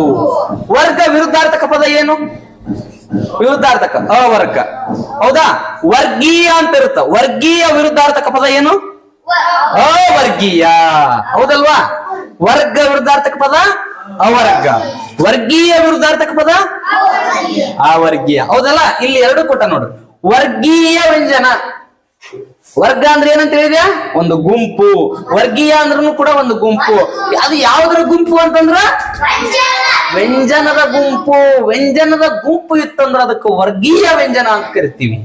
[SPEAKER 1] ವರ್ಗ ವಿರುದ್ಧಾರ್ಥಕ ಪದ ಏನು? ವಿರುದ್ಧಾರ್ಥಕ ಅವರ್ಗ. ಹೌದಾ? ವರ್ಗೀಯ ಅಂತ ಇರುತ್ತ. ವರ್ಗೀಯ ವಿರುದ್ಧಾರ್ಥಕ ಪದ ಏನು? ಅವರ್ಗೀಯ. ಹೌದಲ್ವಾ? ವರ್ಗ ವಿರುದ್ಧಾರ್ಥಕ ಪದ ಅವರ್ಗ. ವರ್ಗೀಯ ವಿರುದ್ಧಾರ್ಥಕ ಪದ ಅವರ್ಗೀಯ. ಹೌದಲ್ಲ? ಇಲ್ಲಿ ಎರಡು ಕೊಟ್ಟ ನೋಡ್ರಿ. ವರ್ಗೀಯ ವ್ಯಂಜನ. ವರ್ಗ ಅಂದ್ರೆ ಏನಂತ ಹೇಳಿದ್ಯಾ? ಒಂದು ಗುಂಪು. ವರ್ಗೀಯ ಅಂದ್ರೂ ಕೂಡ ಒಂದು ಗುಂಪು. ಅದು ಯಾವ್ದ್ರ ಗುಂಪು ಅಂತಂದ್ರ ವ್ಯಂಜನದ ಗುಂಪು. ವ್ಯಂಜನದ ಗುಂಪು ಇತ್ತಂದ್ರ ಅದಕ್ಕೆ ವರ್ಗೀಯ ವ್ಯಂಜನ ಅಂತ ಕರಿತೀವಿ.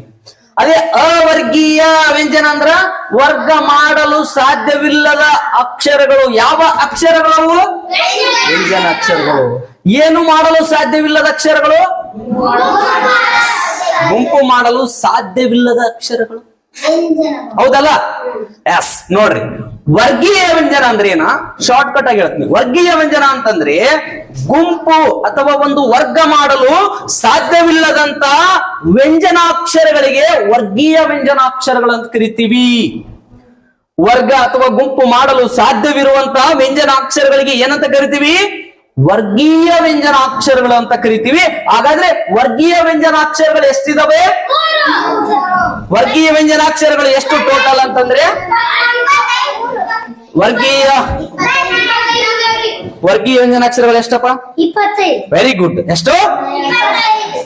[SPEAKER 1] ಅದೇ ಅವರ್ಗೀಯ ವ್ಯಂಜನ ಅಂದ್ರ ವರ್ಗ ಮಾಡಲು ಸಾಧ್ಯವಿಲ್ಲದ ಅಕ್ಷರಗಳು. ಯಾವ ಅಕ್ಷರಗಳು? ವ್ಯಂಜನ ಅಕ್ಷರಗಳು. ಏನು ಮಾಡಲು ಸಾಧ್ಯವಿಲ್ಲದ ಅಕ್ಷರಗಳು? ಗುಂಪು ಮಾಡಲು ಸಾಧ್ಯವಿಲ್ಲದ ಅಕ್ಷರಗಳು. ಹೌದಲ್ಲ? ಎಸ್. ನೋಡ್ರಿ, ವರ್ಗೀಯ ವ್ಯಂಜನ ಅಂದ್ರೆ ಏನ? ಶಾರ್ಟ್ ಕಟ್ ಆಗಿ ಹೇಳ್ತೀನಿ. ವರ್ಗೀಯ ವ್ಯಂಜನ ಅಂತಂದ್ರೆ ಗುಂಪು ಅಥವಾ ಒಂದು ವರ್ಗ ಮಾಡಲು ಸಾಧ್ಯವಿಲ್ಲದಂತ ವ್ಯಂಜನಾಕ್ಷರಗಳಿಗೆ ವರ್ಗೀಯ ವ್ಯಂಜನಾಕ್ಷರಗಳು ಅಂತ ಕರಿತೀವಿ. ವರ್ಗ ಅಥವಾ ಗುಂಪು ಮಾಡಲು ಸಾಧ್ಯವಿರುವಂತಹ ವ್ಯಂಜನಾಕ್ಷರಗಳಿಗೆ ಏನಂತ ಕರಿತೀವಿ? ವರ್ಗೀಯ ವ್ಯಂಜನಾಕ್ಷರಗಳು ಅಂತ ಕರಿತೀವಿ. ಹಾಗಾದ್ರೆ ವರ್ಗೀಯ ವ್ಯಂಜನಾಕ್ಷರಗಳು ಎಷ್ಟಿದಾವೆ? ವರ್ಗೀಯ ವ್ಯಂಜನಾಕ್ಷರಗಳು ಎಷ್ಟು ಟೋಟಲ್ ಅಂತಂದ್ರೆ ವರ್ಗೀಯ ವ್ಯಂಜನಾಕ್ಷರಗಳು ಎಷ್ಟಪ್ಪ?
[SPEAKER 2] 25.
[SPEAKER 1] Very good. ಎಷ್ಟು?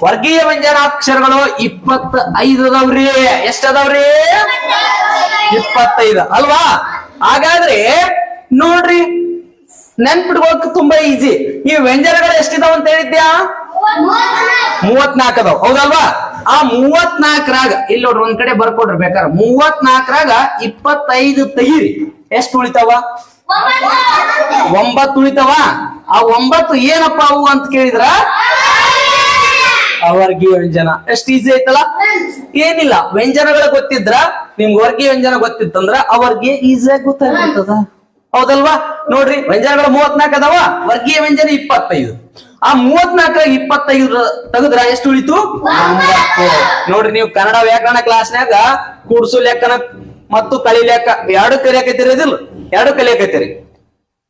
[SPEAKER 1] ವರ್ಗೀಯ ವ್ಯಂಜನಾಕ್ಷರಗಳು 25 ಅದಾವ್ರಿ. ಎಷ್ಟದಾವ್ರಿ? 25 ಅಲ್ವಾ? ಹಾಗಾದ್ರೆ ನೋಡ್ರಿ, ನೆನ್ಪಿಡ್ಕೊಳ್ಳೋಕೆ ತುಂಬಾ ಈಸಿ. ಈ ವ್ಯಂಜನಗಳು ಎಷ್ಟಿದಾವ ಅಂತ ಹೇಳಿದ್ಯಾ? 34 ಅದಾವ. ಹೌದಲ್ವಾ? ಆ 34ರಾಗ ಇಲ್ಲಿ ನೋಡ್ರಿ, ಒಂದ್ ಕಡೆ ಬರ್ಕೊಡ್ರಿ ಬೇಕಾದ್ರೆ. 34ರಾಗ 25 ತೆಗೀರಿ. ಎಷ್ಟು ಉಳಿತಾವ? 9 ಉಳಿತಾವ. ಆ 9 ಏನಪ್ಪ ಅವು ಅಂತ ಕೇಳಿದ್ರ ಅವರ್ಗೀಯ ವ್ಯಂಜನ. ಎಷ್ಟು ಈಸಿ ಐತಲ್ಲ? ಏನಿಲ್ಲ, ವ್ಯಂಜನಗಳು ಗೊತ್ತಿದ್ರ ನಿಮ್ಗೆ ವರ್ಗೀಯ ವ್ಯಂಜನ ಗೊತ್ತಿತ್ತಂದ್ರ ಅವರ್ಗೆ ಈಸಿಯಾಗಿ ಗೊತ್ತಾಗ್ತದ. ಹೌದಲ್ವಾ? ನೋಡ್ರಿ, ವ್ಯಂಜನಗಳು 34 ಅದಾವ, ವರ್ಗೀಯ ವ್ಯಂಜನ 25. ಆ 34 25 ತೆಗೆದ್ರ ಎಷ್ಟು ಉಳಿತು? 9. ನೋಡ್ರಿ, ನೀವು ಕನ್ನಡ ವ್ಯಾಕರಣ ಕ್ಲಾಸ್ನ್ಯಾಗ ಕೂಡ್ಸು ಲೆಕ್ಕನ ಮತ್ತು ಕಳಿ ಲೆಕ್ಕ ಎರಡು ಕಲಿಯಾಕತ್ತೀರಿ. ಇದಿಲ್ಲ, ಎರಡು ಕಲಿಯಾಕತ್ತೀರಿ.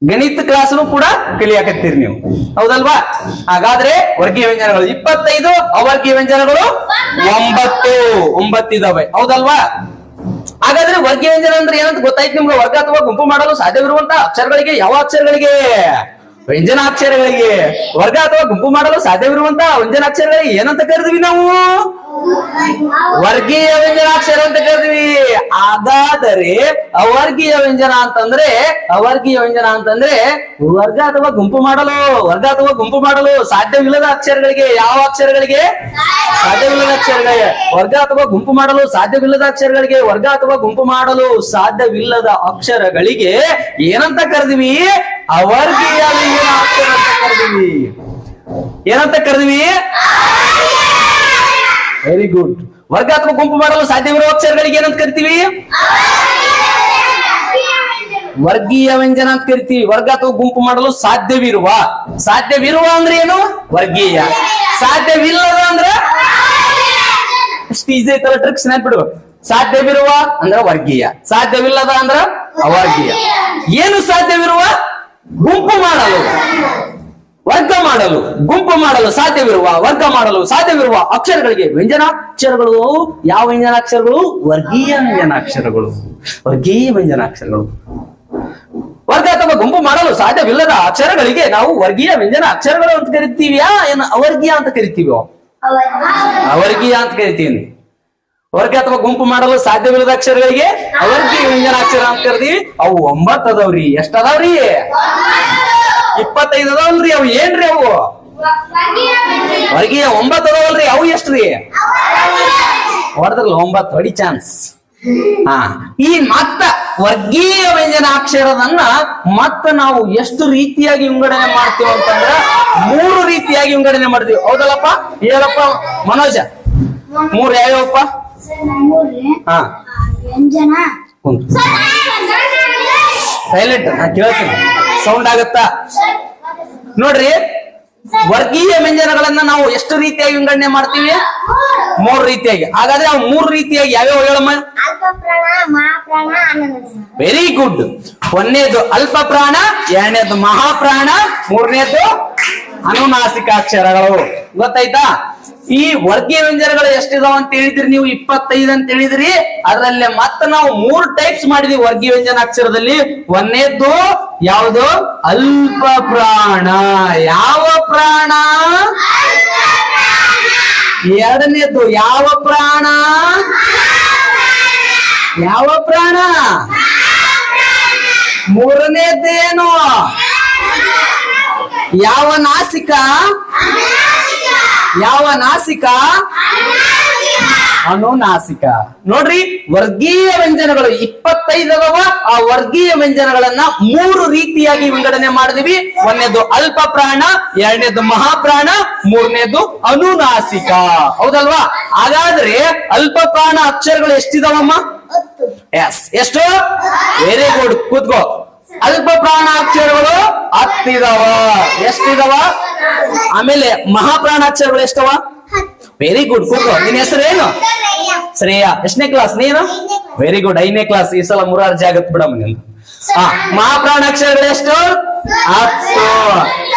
[SPEAKER 1] ಗಣಿತ ಕ್ಲಾಸ್ನು ಕೂಡ ಕಲಿಯಾಕತ್ತೀರಿ ನೀವು. ಹೌದಲ್ವಾ? ಹಾಗಾದ್ರೆ ವರ್ಗೀಯ ವ್ಯಂಜನಗಳು 25, ಅವರ್ಗೀಯ ವ್ಯಂಜನಗಳು 9 ಇದಾವೆ. ಹೌದಲ್ವಾ? ಹಾಗಾದ್ರೆ ವರ್ಗೀಯ ವ್ಯಂಜನ ಅಂದ್ರೆ ಏನಂತ ಗೊತ್ತಾಯ್ತು ನಿಮ್ಗೆ? ವರ್ಗ ಅಥವಾ ಗುಂಪು ಮಾಡಲು ಸಾಧ್ಯವಿರುವಂತಹ ಅಕ್ಷರಗಳಿಗೆ. ಯಾವ ಅಕ್ಷರಗಳಿಗೆ? ವ್ಯಂಜನಾಕ್ಷರಗಳಿಗೆ. ವರ್ಗ ಅಥವಾ ಗುಂಪು ಮಾಡಲು ಸಾಧ್ಯವಿರುವಂತಹ ವ್ಯಂಜನಾಕ್ಷರಗಳಿಗೆ ಏನಂತ ಕರೆದ್ವಿ ನಾವು? ವರ್ಗೀಯ ವ್ಯಂಜನಾಕ್ಷರ ಅಂತ ಕರೆದ್ವಿ. ಹಾಗಾದರೆ ಅವರ್ಗೀಯ ವ್ಯಂಜನ ಅಂತಂದ್ರೆ ವರ್ಗ ಅಥವಾ ಗುಂಪು ಮಾಡಲು ಸಾಧ್ಯವಿಲ್ಲದ ಅಕ್ಷರಗಳಿಗೆ. ಯಾವ ಅಕ್ಷರಗಳಿಗೆ? ಸಾಧ್ಯವಿಲ್ಲದ ಅಕ್ಷರಗಳಿಗೆ. ವರ್ಗ ಅಥವಾ ಗುಂಪು ಮಾಡಲು ಸಾಧ್ಯವಿಲ್ಲದ ಅಕ್ಷರಗಳಿಗೆ. ವರ್ಗ ಅಥವಾ ಗುಂಪು ಮಾಡಲು ಸಾಧ್ಯವಿಲ್ಲದ ಅಕ್ಷರಗಳಿಗೆ ಏನಂತ ಕರೆದ್ವಿ? ಅವರ್ಗೀಯ ವ್ಯಂಜನಾಕ್ಷರ ಅಂತ ಕರೆದ್ವಿ. ಏನಂತ ಕರೆದ್ವಿ? Very good. ವರ್ಗ ಅಥವಾ ಗುಂಪು ಮಾಡಲು ಸಾಧ್ಯವಿರುವ ಅಕ್ಷರಗಳಿಗೆ ಏನಂತ ಕರಿತೀವಿ? ವರ್ಗೀಯ ವ್ಯಂಜನ ಅಂತ ಕರಿತೀವಿ. ವರ್ಗ ಅಥವಾ ಗುಂಪು ಮಾಡಲು ಸಾಧ್ಯವಿರುವ ಅಂದ್ರೆ ಏನು? ವರ್ಗೀಯ. ಸಾಧ್ಯವಿಲ್ಲದ ಅಂದ್ರೆ ಈಸಿ ಐತಲ್ಲ, ಟ್ರಿಕ್ಸ್ ನೆನ್ಪಿಡು. ಸಾಧ್ಯವಿರುವ ಅಂದ್ರ ವರ್ಗೀಯ, ಸಾಧ್ಯವಿಲ್ಲದ ಅಂದ್ರ ಅವರ್ಗೀಯ. ಏನು ಸಾಧ್ಯವಿರುವ? ಗುಂಪು ಮಾಡಲು, ವರ್ಗ ಮಾಡಲು, ಗುಂಪು ಮಾಡಲು ಸಾಧ್ಯವಿರುವ, ವರ್ಗ ಮಾಡಲು ಸಾಧ್ಯವಿರುವ ಅಕ್ಷರಗಳಿಗೆ ವ್ಯಂಜನಾಕ್ಷರಗಳು. ಯಾವ ವ್ಯಂಜನಾಕ್ಷರಗಳು? ವರ್ಗೀಯ ವ್ಯಂಜನಾಕ್ಷರಗಳು. ವರ್ಗೀಯ ವ್ಯಂಜನಾಕ್ಷರಗಳು. ವರ್ಗ ಅಥವಾ ಗುಂಪು ಮಾಡಲು ಸಾಧ್ಯವಿಲ್ಲದ ಅಕ್ಷರಗಳಿಗೆ ನಾವು ವರ್ಗೀಯ ವ್ಯಂಜನ ಅಕ್ಷರಗಳು ಅಂತ ಕರಿತೀವಿಯಾ ಏನು ಅವರ್ಗೀಯ ಅಂತ ಕರಿತೀವೋ? ಅವರ್ಗೀಯ ಅಂತ ಕರಿತೀವಿ. ವರ್ಗ ಅಥವಾ ಗುಂಪು ಮಾಡಲು ಸಾಧ್ಯವಿಲ್ಲದ ಅಕ್ಷರಗಳಿಗೆ ಅವರ್ಗೀಯ ವ್ಯಂಜನಾಕ್ಷರ ಅಂತ ಕರಿತೀವಿ. ಅವು 9 ಅದಾವ್ರಿ. ಎಷ್ಟ್ ಅದಾವ್ರಿ? 25 ಅದಾವಲ್ರಿ. ಅವು ಏನ್ರಿ? ಅವು ವರ್ಗೀಯ 9 ಅದಾವಲ್ರಿ. ಅವು ಎಷ್ಟ್ರಿ? ಹೊಡೆದ್ರಲ್ಲ 9 ಹೊಡಿ ಚಾನ್ಸ್. ಈ ಮತ್ತ ವರ್ಗೀಯ ವ್ಯಂಜನಾಕ್ಷರದನ್ನ ಮತ್ತ ನಾವು ಎಷ್ಟು ರೀತಿಯಾಗಿ ವಿಂಗಡಣೆ ಮಾಡ್ತೀವಿ ಅಂತಂದ್ರ 3 ರೀತಿಯಾಗಿ ವಿಂಗಡಣೆ ಮಾಡ್ತೀವಿ. ಹೌದಲ್ಲಪ್ಪ? ಹೇಳಪ್ಪ ಮನೋಜ. 3 ಯಾವ್ಯಾವಪ್ಪ?
[SPEAKER 2] ವ್ಯಂಜನ.
[SPEAKER 1] ಸೈಲೆಂಟ್ ಕೇಳ್ತೀನಿ, ಸೌಂಡ್ ಆಗತ್ತಾ? ನೋಡ್ರಿ, ವರ್ಗೀಯ ವ್ಯಂಜನಗಳನ್ನ ನಾವು ಎಷ್ಟು ರೀತಿಯಾಗಿ ವಿಂಗಡಣೆ ಮಾಡ್ತೀವಿ? 3 ರೀತಿಯಾಗಿ. ಹಾಗಾದ್ರೆ ಅವು 3 ರೀತಿಯಾಗಿ ಯಾವ್ಯಾವ ಹೇಳಮ್ಮ?
[SPEAKER 2] ಅಲ್ಪ ಪ್ರಾಣ, ಮಹಾಪ್ರಾಣ, ಅನುನಾಸಿಕ.
[SPEAKER 1] Very good. ಒಂದನೇದು ಅಲ್ಪ ಪ್ರಾಣ, ಎರಡನೇದು ಮಹಾಪ್ರಾಣ, ಮೂರನೇದು ಅನುನಾಸಿಕಾಕ್ಷರಗಳು. ಗೊತ್ತಾಯ್ತಾ? ಈ ವರ್ಗೀಯ ವ್ಯಂಜನಗಳು ಎಷ್ಟಿದಾವ ಅಂತ ಹೇಳಿದ್ರಿ ನೀವು? 25 ಅಂತ ಹೇಳಿದ್ರಿ. ಅದರಲ್ಲಿ ಮತ್ತೆ ನಾವು 3 ಟೈಪ್ಸ್ ಮಾಡಿದ್ವಿ ವರ್ಗೀಯ ವ್ಯಂಜನಾಕ್ಷರದಲ್ಲಿ. ಒಂದನೇದ್ದು ಯಾವುದು? ಅಲ್ಪ ಪ್ರಾಣ. ಯಾವ ಪ್ರಾಣ? ಎರಡನೇದ್ದು ಯಾವ ಪ್ರಾಣ? ಯಾವ ಪ್ರಾಣ? ಮೂರನೇದ್ದೇನು? ಯಾವ ನಾಸಿಕ? ಯಾವ ನಾಸಿಕ? ಅನುನಾಸಿಕ. ನೋಡ್ರಿ, ವರ್ಗೀಯ ವ್ಯಂಜನಗಳು 25 ಅದಾವ. ಆ ವರ್ಗೀಯ ವ್ಯಂಜನಗಳನ್ನ 3 ರೀತಿಯಾಗಿ ವಿಂಗಡಣೆ ಮಾಡಿದ್ವಿ. ಒಂದನೇದು ಅಲ್ಪ ಪ್ರಾಣ, ಎರಡನೇದು ಮಹಾಪ್ರಾಣ, ಮೂರನೇದು ಅನುನಾಸಿಕ. ಹೌದಲ್ವಾ? ಹಾಗಾದ್ರೆ ಅಲ್ಪ ಪ್ರಾಣ ಅಕ್ಷರಗಳು ಎಷ್ಟಿದಾವಮ್ಮ? ಎಸ್. ಎಷ್ಟು? Very good. ಕೂತ್ಕೋ. ಅಲ್ಪ ಪ್ರಾಣ ಅಕ್ಷರಗಳು 10 ಇದಾವ. ಎಷ್ಟಿದಾವ? ಆಮೇಲೆ ಮಹಾಪ್ರಾಣ ಅಕ್ಷರಗಳು ಎಷ್ಟವ? Very good. ಕೂತ್ಕೋ. ನಿನ್ನ ಹೆಸರು ಏನು? ಶ್ರೇಯಾ. ಎಷ್ಟನೇ ಕ್ಲಾಸ್ ನೀನು? Very good. 5ನೇ ಕ್ಲಾಸ್. ಈ ಸಲ ಮುರಾರ್ಜಿ ಆಗತ್ ಬಿಡಮ್ಮ ನಿಂದು. ಮಹಾಪ್ರಾಣ ಅಕ್ಷರಗಳು ಎಷ್ಟು? 10.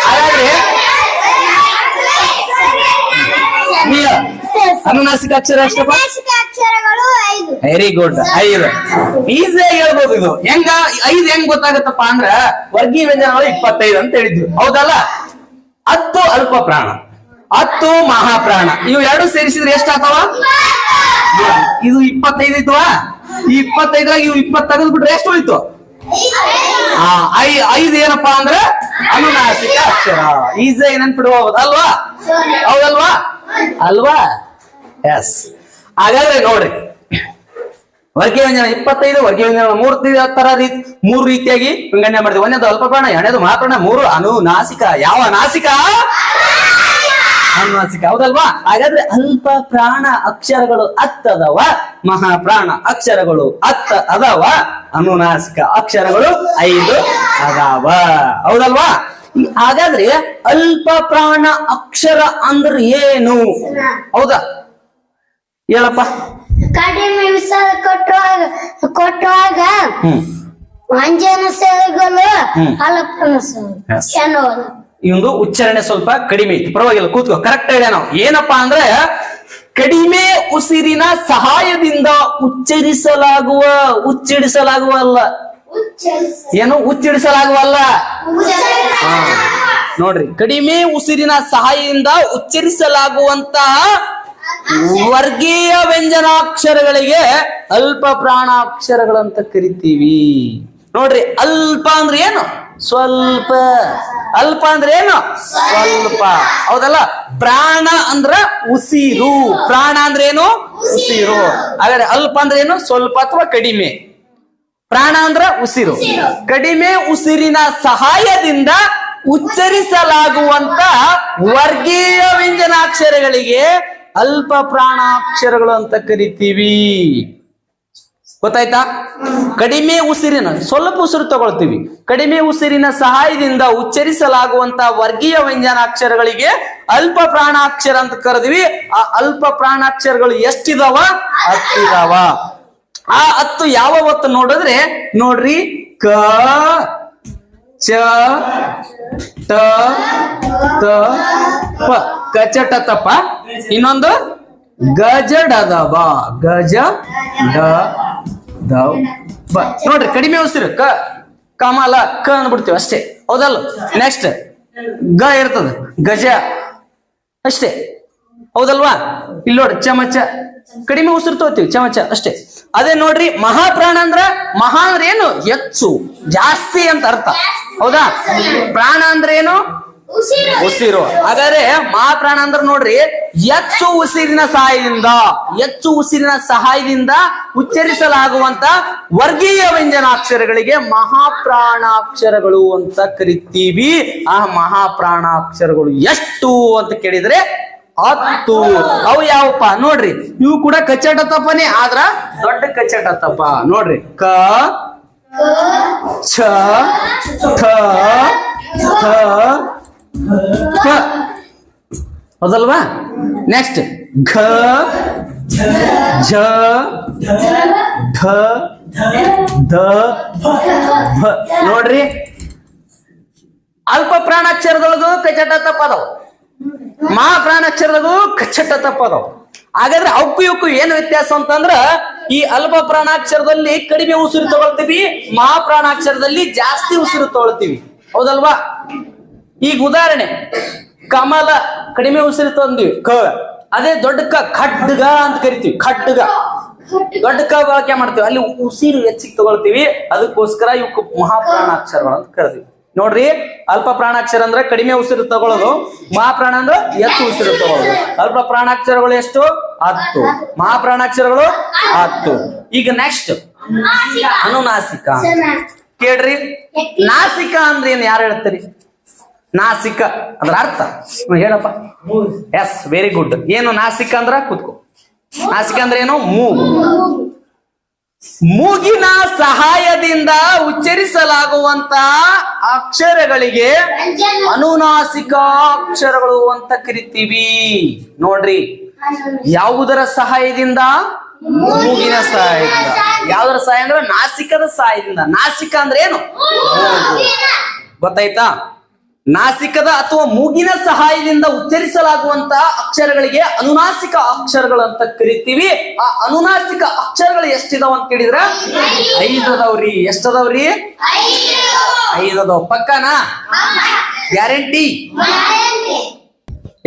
[SPEAKER 1] ಹಾಗಾದ್ರೆ ಅನುನಾಸಿಕ ಅಕ್ಷರ ಎಷ್ಟಪ್ಪ? Very good. 5. ಈಸಿಯಾಗಿ ಹೇಳ್ಬೋದು ಇದು. ಹೆಂಗ 5 ಹೆಂಗ್ ಗೊತ್ತಾಗತ್ತಪ್ಪ ಅಂದ್ರ ವರ್ಗೀಯ ವ್ಯಂಜನಗಳು 25 ಅಂತ ಹೇಳಿದ್ವಿ. ಹೌದಲ್ಲ? 10 ಅಲ್ಪ ಪ್ರಾಣ, 10 ಮಹಾಪ್ರಾಣ. ಇವು ಎರಡು ಸೇರಿಸಿದ್ರೆ ಎಷ್ಟಾಗ್ತಾವ? ಇದು 25 ಐತವಾ? ಈ 25 ಇವು 20 ತೆಗೆದು ಬಿಟ್ರೆ ಎಷ್ಟು ಉಳಿತು? 5 ಏನಪ್ಪಾ ಅಂದ್ರೆ ಅನುನಾಸಿಕ ಅಕ್ಷರ. ಈಸಿಯಾಗಿ ನೆನ್ಪಿಡ್ಬೋದು ಅಲ್ವಾ? ಹೌದಲ್ವಾ? ಅಲ್ವಾ? ಎಸ್. ಹಾಗಾದ್ರೆ ನೋಡ್ರಿ, ವರ್ಗೀಯ ವ್ಯಂಜನ 25, ವರ್ಗೀಯ ವ್ಯಂಜನ 3 ರೀತಿಯಾಗಿ ವಿಂಗಡಣೆ ಮಾಡಿದ್ವಿ. ಒಂದನೇದು ಅಲ್ಪ ಪ್ರಾಣ, ಎರಡನೇದು ಮಹಾಪ್ರಾಣ, 3 ಅನುನಾಸಿಕ. ಯಾವ ನಾಸಿಕ? ಅನುನಾಸಿಕ. ಹೌದಲ್ವಾ? ಹಾಗಾದ್ರೆ ಅಲ್ಪ ಪ್ರಾಣ ಅಕ್ಷರಗಳು 10 ಅದಾವ, ಮಹಾಪ್ರಾಣ ಅಕ್ಷರಗಳು 10 ಅದಾವ, ಅನುನಾಸಿಕ ಅಕ್ಷರಗಳು 5 ಅದಾವ. ಹೌದಲ್ವಾ? ಹಾಗಾದ್ರೆ ಅಲ್ಪ ಪ್ರಾಣ ಅಕ್ಷರ ಅಂದ್ರೆ ಏನು? ಹೌದಾ? ಹೇಳಪ್ಪ.
[SPEAKER 2] ಕಡಿಮೆ ವಿಷಯ ಕೊಟ್ಟುವಾಗ ವ್ಯಂಜನ ಸೇವೆಗಳು ಅಲ್ಪ ಎನ್ನುವುದು.
[SPEAKER 1] ಈ ಒಂದು ಉಚ್ಚಾರಣೆ ಸ್ವಲ್ಪ ಕಡಿಮೆ ಐತಿ, ಪರವಾಗಿಲ್ಲ, ಕೂತ್ಕೋ. ಕರೆಕ್ಟ್ ಹೇಳ ನಾವು. ಏನಪ್ಪಾ ಅಂದ್ರೆ ಕಡಿಮೆ ಉಸಿರಿನ ಸಹಾಯದಿಂದ ಉಚ್ಚರಿಸಲಾಗುವ ಅಲ್ಲ. ಏನು? ಉಚ್ಚರಿಸಲಾಗುವಲ್ಲ. ನೋಡ್ರಿ, ಕಡಿಮೆ ಉಸಿರಿನ ಸಹಾಯದಿಂದ ಉಚ್ಚರಿಸಲಾಗುವಂತಹ ವರ್ಗೀಯ ವ್ಯಂಜನಾಕ್ಷರಗಳಿಗೆ ಅಲ್ಪ ಪ್ರಾಣಾಕ್ಷರಗಳಂತ ಕರಿತೀವಿ. ನೋಡ್ರಿ, ಅಲ್ಪ ಅಂದ್ರೆ ಏನು? ಸ್ವಲ್ಪ. ಅಲ್ಪ ಅಂದ್ರೆ ಏನು? ಸ್ವಲ್ಪ. ಹೌದಲ್ಲ? ಪ್ರಾಣ ಅಂದ್ರ ಉಸಿರು. ಪ್ರಾಣ ಅಂದ್ರೆ ಏನು? ಉಸಿರು. ಹಾಗಾದ್ರೆ ಅಲ್ಪ ಅಂದ್ರೆ ಏನು? ಸ್ವಲ್ಪ ಅಥವಾ ಕಡಿಮೆ. ಪ್ರಾಣ ಅಂದ್ರ ಉಸಿರು. ಕಡಿಮೆ ಉಸಿರಿನ ಸಹಾಯದಿಂದ ಉಚ್ಚರಿಸಲಾಗುವಂತ ವರ್ಗೀಯ ವ್ಯಂಜನಾಕ್ಷರಗಳಿಗೆ ಅಲ್ಪ ಪ್ರಾಣಾಕ್ಷರಗಳು ಅಂತ ಕರಿತೀವಿ. ಗೊತ್ತಾಯ್ತಾ? ಕಡಿಮೆ ಉಸಿರಿನ, ಸ್ವಲ್ಪ ಉಸಿರು ತಗೊಳ್ತೀವಿ, ಕಡಿಮೆ ಉಸಿರಿನ ಸಹಾಯದಿಂದ ಉಚ್ಚರಿಸಲಾಗುವಂತ ವರ್ಗೀಯ ವ್ಯಂಜನಾಕ್ಷರಗಳಿಗೆ ಅಲ್ಪ ಪ್ರಾಣಾಕ್ಷರ ಅಂತ ಕರೆದ್ವಿ. ಆ ಅಲ್ಪ ಪ್ರಾಣಾಕ್ಷರಗಳು ಎಷ್ಟಿದಾವ? 10 ಇದಾವ. ಆ 10 ಯಾವ ಹೊತ್ತು ನೋಡಿದ್ರೆ ನೋಡ್ರಿ, ಕ, ಚ, ಟ, ತ, ಪ. ಕಚಟ ತಪ. ಇನ್ನೊಂದು ಗಜಡದಬ. ಗಜ ಡ ದ ಬ. ನೋಡ್ರಿ, ಕಡಿಮೆ ಉಸಿರು ಕ, ಕಮಲ ಕ ಅಂದ್ಬಿಡ್ತೀವಿ ಅಷ್ಟೇ. ಹೌದಲ್ಲ? ನೆಕ್ಸ್ಟ್ ಗ ಇರ್ತದ, ಗಜ ಅಷ್ಟೇ. ಹೌದಲ್ವಾ? ಇಲ್ಲಿ ನೋಡ್ರಿ, ಚಮಚ, ಕಡಿಮೆ ಉಸಿರು ತಗೋತೀವಿ, ಚಮಚ ಅಷ್ಟೇ. ಅದೇ ನೋಡ್ರಿ, ಮಹಾಪ್ರಾಣ ಅಂದ್ರ, ಮಹಾ ಅಂದ್ರೆ ಏನು? ಹೆಚ್ಚು, ಜಾಸ್ತಿ ಅಂತ ಅರ್ಥ. ಹೌದಾ? ಪ್ರಾಣ ಅಂದ್ರೆ ಏನು? ಉಸಿರು. ಹಾಗಾದ್ರೆ ಮಹಾಪ್ರಾಣ ಅಂದ್ರೆ ನೋಡ್ರಿ, ಹೆಚ್ಚು ಉಸಿರಿನ ಸಹಾಯದಿಂದ ಉಚ್ಚರಿಸಲಾಗುವಂತ ವರ್ಗೀಯ ವ್ಯಂಜನಾಕ್ಷರಗಳಿಗೆ ಮಹಾಪ್ರಾಣಾಕ್ಷರಗಳು ಅಂತ ಕರಿತೀವಿ. ಆ ಮಹಾಪ್ರಾಣಾಕ್ಷರಗಳು ಎಷ್ಟು ಅಂತ ಕೇಳಿದ್ರೆ 10. ಅವು ಯಾವಪ್ಪ ನೋಡ್ರಿ, ಇವು ಕೂಡ ಕಚ್ಚಟ ತಪ್ಪನೇ, ಆದ್ರ ದೊಡ್ಡ ಕಚ್ಚಟ ತಪ್ಪ. ನೋಡ್ರಿ, ಕ, ಛ, ಥ, ಥ, ಥ, ಹೌದಲ್ವಾ? ನೆಕ್ಸ್ಟ್ ಘ ಝ ಢ ಧ ಭ. ನೋಡ್ರಿ, ಅಲ್ಪ ಪ್ರಾಣಾಕ್ಷರದೊಳಗೂ ಕಚಟ ತಪ್ಪದವು, ಮಹಾ ಪ್ರಾಣಾಕ್ಷರದೊಳಗೂ ಕಚ್ಚಟ ತಪ್ಪದವು. ಹಾಗಾದ್ರೆ ಅವಕ್ಕೂ ಇವಕ್ಕೂ ಏನು ವ್ಯತ್ಯಾಸ ಅಂತಂದ್ರ, ಈ ಅಲ್ಪ ಪ್ರಾಣಾಕ್ಷರದಲ್ಲಿ ಕಡಿಮೆ ಉಸಿರು ತಗೊಳ್ತೀವಿ, ಮಹಾ ಪ್ರಾಣಾಕ್ಷರದಲ್ಲಿ ಜಾಸ್ತಿ ಉಸಿರು ತಗೊಳ್ತೀವಿ. ಹೌದಲ್ವಾ? ಈಗ ಉದಾಹರಣೆ, ಕಮಲ ಕಡಿಮೆ ಉಸಿರು ತಂದಿವಿ ಕ, ಅದೇ ದೊಡ್ಡ ಕ ಖಡ್ಗ ಅಂತ ಕರಿತೀವಿ. ಖಡ್ಗ ದೊಡ್ಡ ಕ ಬಳಕೆ ಮಾಡ್ತೀವಿ, ಅಲ್ಲಿ ಉಸಿರು ಹೆಚ್ಚಿಗೆ ತಗೊಳ್ತೀವಿ. ಅದಕ್ಕೋಸ್ಕರ ಇವಕ್ಕೆ ಮಹಾಪ್ರಾಣಾಕ್ಷರಗಳು ಅಂತ ಕರಿತೀವಿ. ನೋಡ್ರಿ, ಅಲ್ಪ ಪ್ರಾಣಾಕ್ಷರ ಅಂದ್ರೆ ಕಡಿಮೆ ಉಸಿರು ತಗೊಳ್ಳೋದು, ಮಹಾಪ್ರಾಣ ಅಂದ್ರೆ ಹೆಚ್ಚು ಉಸಿರು ತಗೊಳ್ಳೋದು. ಅಲ್ಪ ಪ್ರಾಣಾಕ್ಷರಗಳು ಎಷ್ಟು? 10. ಮಹಾಪ್ರಾಣಾಕ್ಷರಗಳು 10. ಈಗ ನೆಕ್ಸ್ಟ್ ಅನುನಾಸಿಕ. ಕೇಳ್ರಿ, ನಾಸಿಕ ಅಂದ್ರೆ ಏನ್? ಯಾರು ಹೇಳ್ತೀರಿ? ನಾಸಿಕ ಅದ್ರ ಅರ್ಥ ಹೇಳಪ್ಪ. Yes, very good. ಏನು ನಾಸಿಕ ಅಂದ್ರ? ಕೂತ್ಕೋ. ನಾಸಿಕ ಅಂದ್ರೆ ಏನು? ಮೂಗು. ಮೂಗಿನ ಸಹಾಯದಿಂದ ಉಚ್ಚರಿಸಲಾಗುವಂತ ಅಕ್ಷರಗಳಿಗೆ ಅನುನಾಸಿಕ ಅಕ್ಷರಗಳು ಅಂತ ಕರಿತೀವಿ. ನೋಡ್ರಿ, ಯಾವುದರ ಸಹಾಯದಿಂದ? ಮೂಗಿನ ಸಹಾಯದಿಂದ. ಯಾವುದರ ಸಹಾಯ ಅಂದ್ರೆ ನಾಸಿಕದ ಸಹಾಯದಿಂದ. ನಾಸಿಕ ಅಂದ್ರೆ ಏನು? ಗೊತ್ತಾಯ್ತಾ? ನಾಸಿಕದ ಅಥವಾ ಮೂಗಿನ ಸಹಾಯದಿಂದ ಉಚ್ಚರಿಸಲಾಗುವಂತ ಅಕ್ಷರಗಳಿಗೆ ಅನುನಾಸಿಕ ಅಕ್ಷರಗಳು ಅಂತ ಕರಿತೀವಿ. ಆ ಅನುನಾಸಿಕ ಅಕ್ಷರಗಳು ಎಷ್ಟಿದಾವ ಅಂತ ಕೇಳಿದ್ರ 5 ಅದಾವ್ರಿ. ಎಷ್ಟದಾವ್ರಿ? 5 ಅದಾವ. ಪಕ್ಕನಾ? ಗ್ಯಾರಂಟಿ?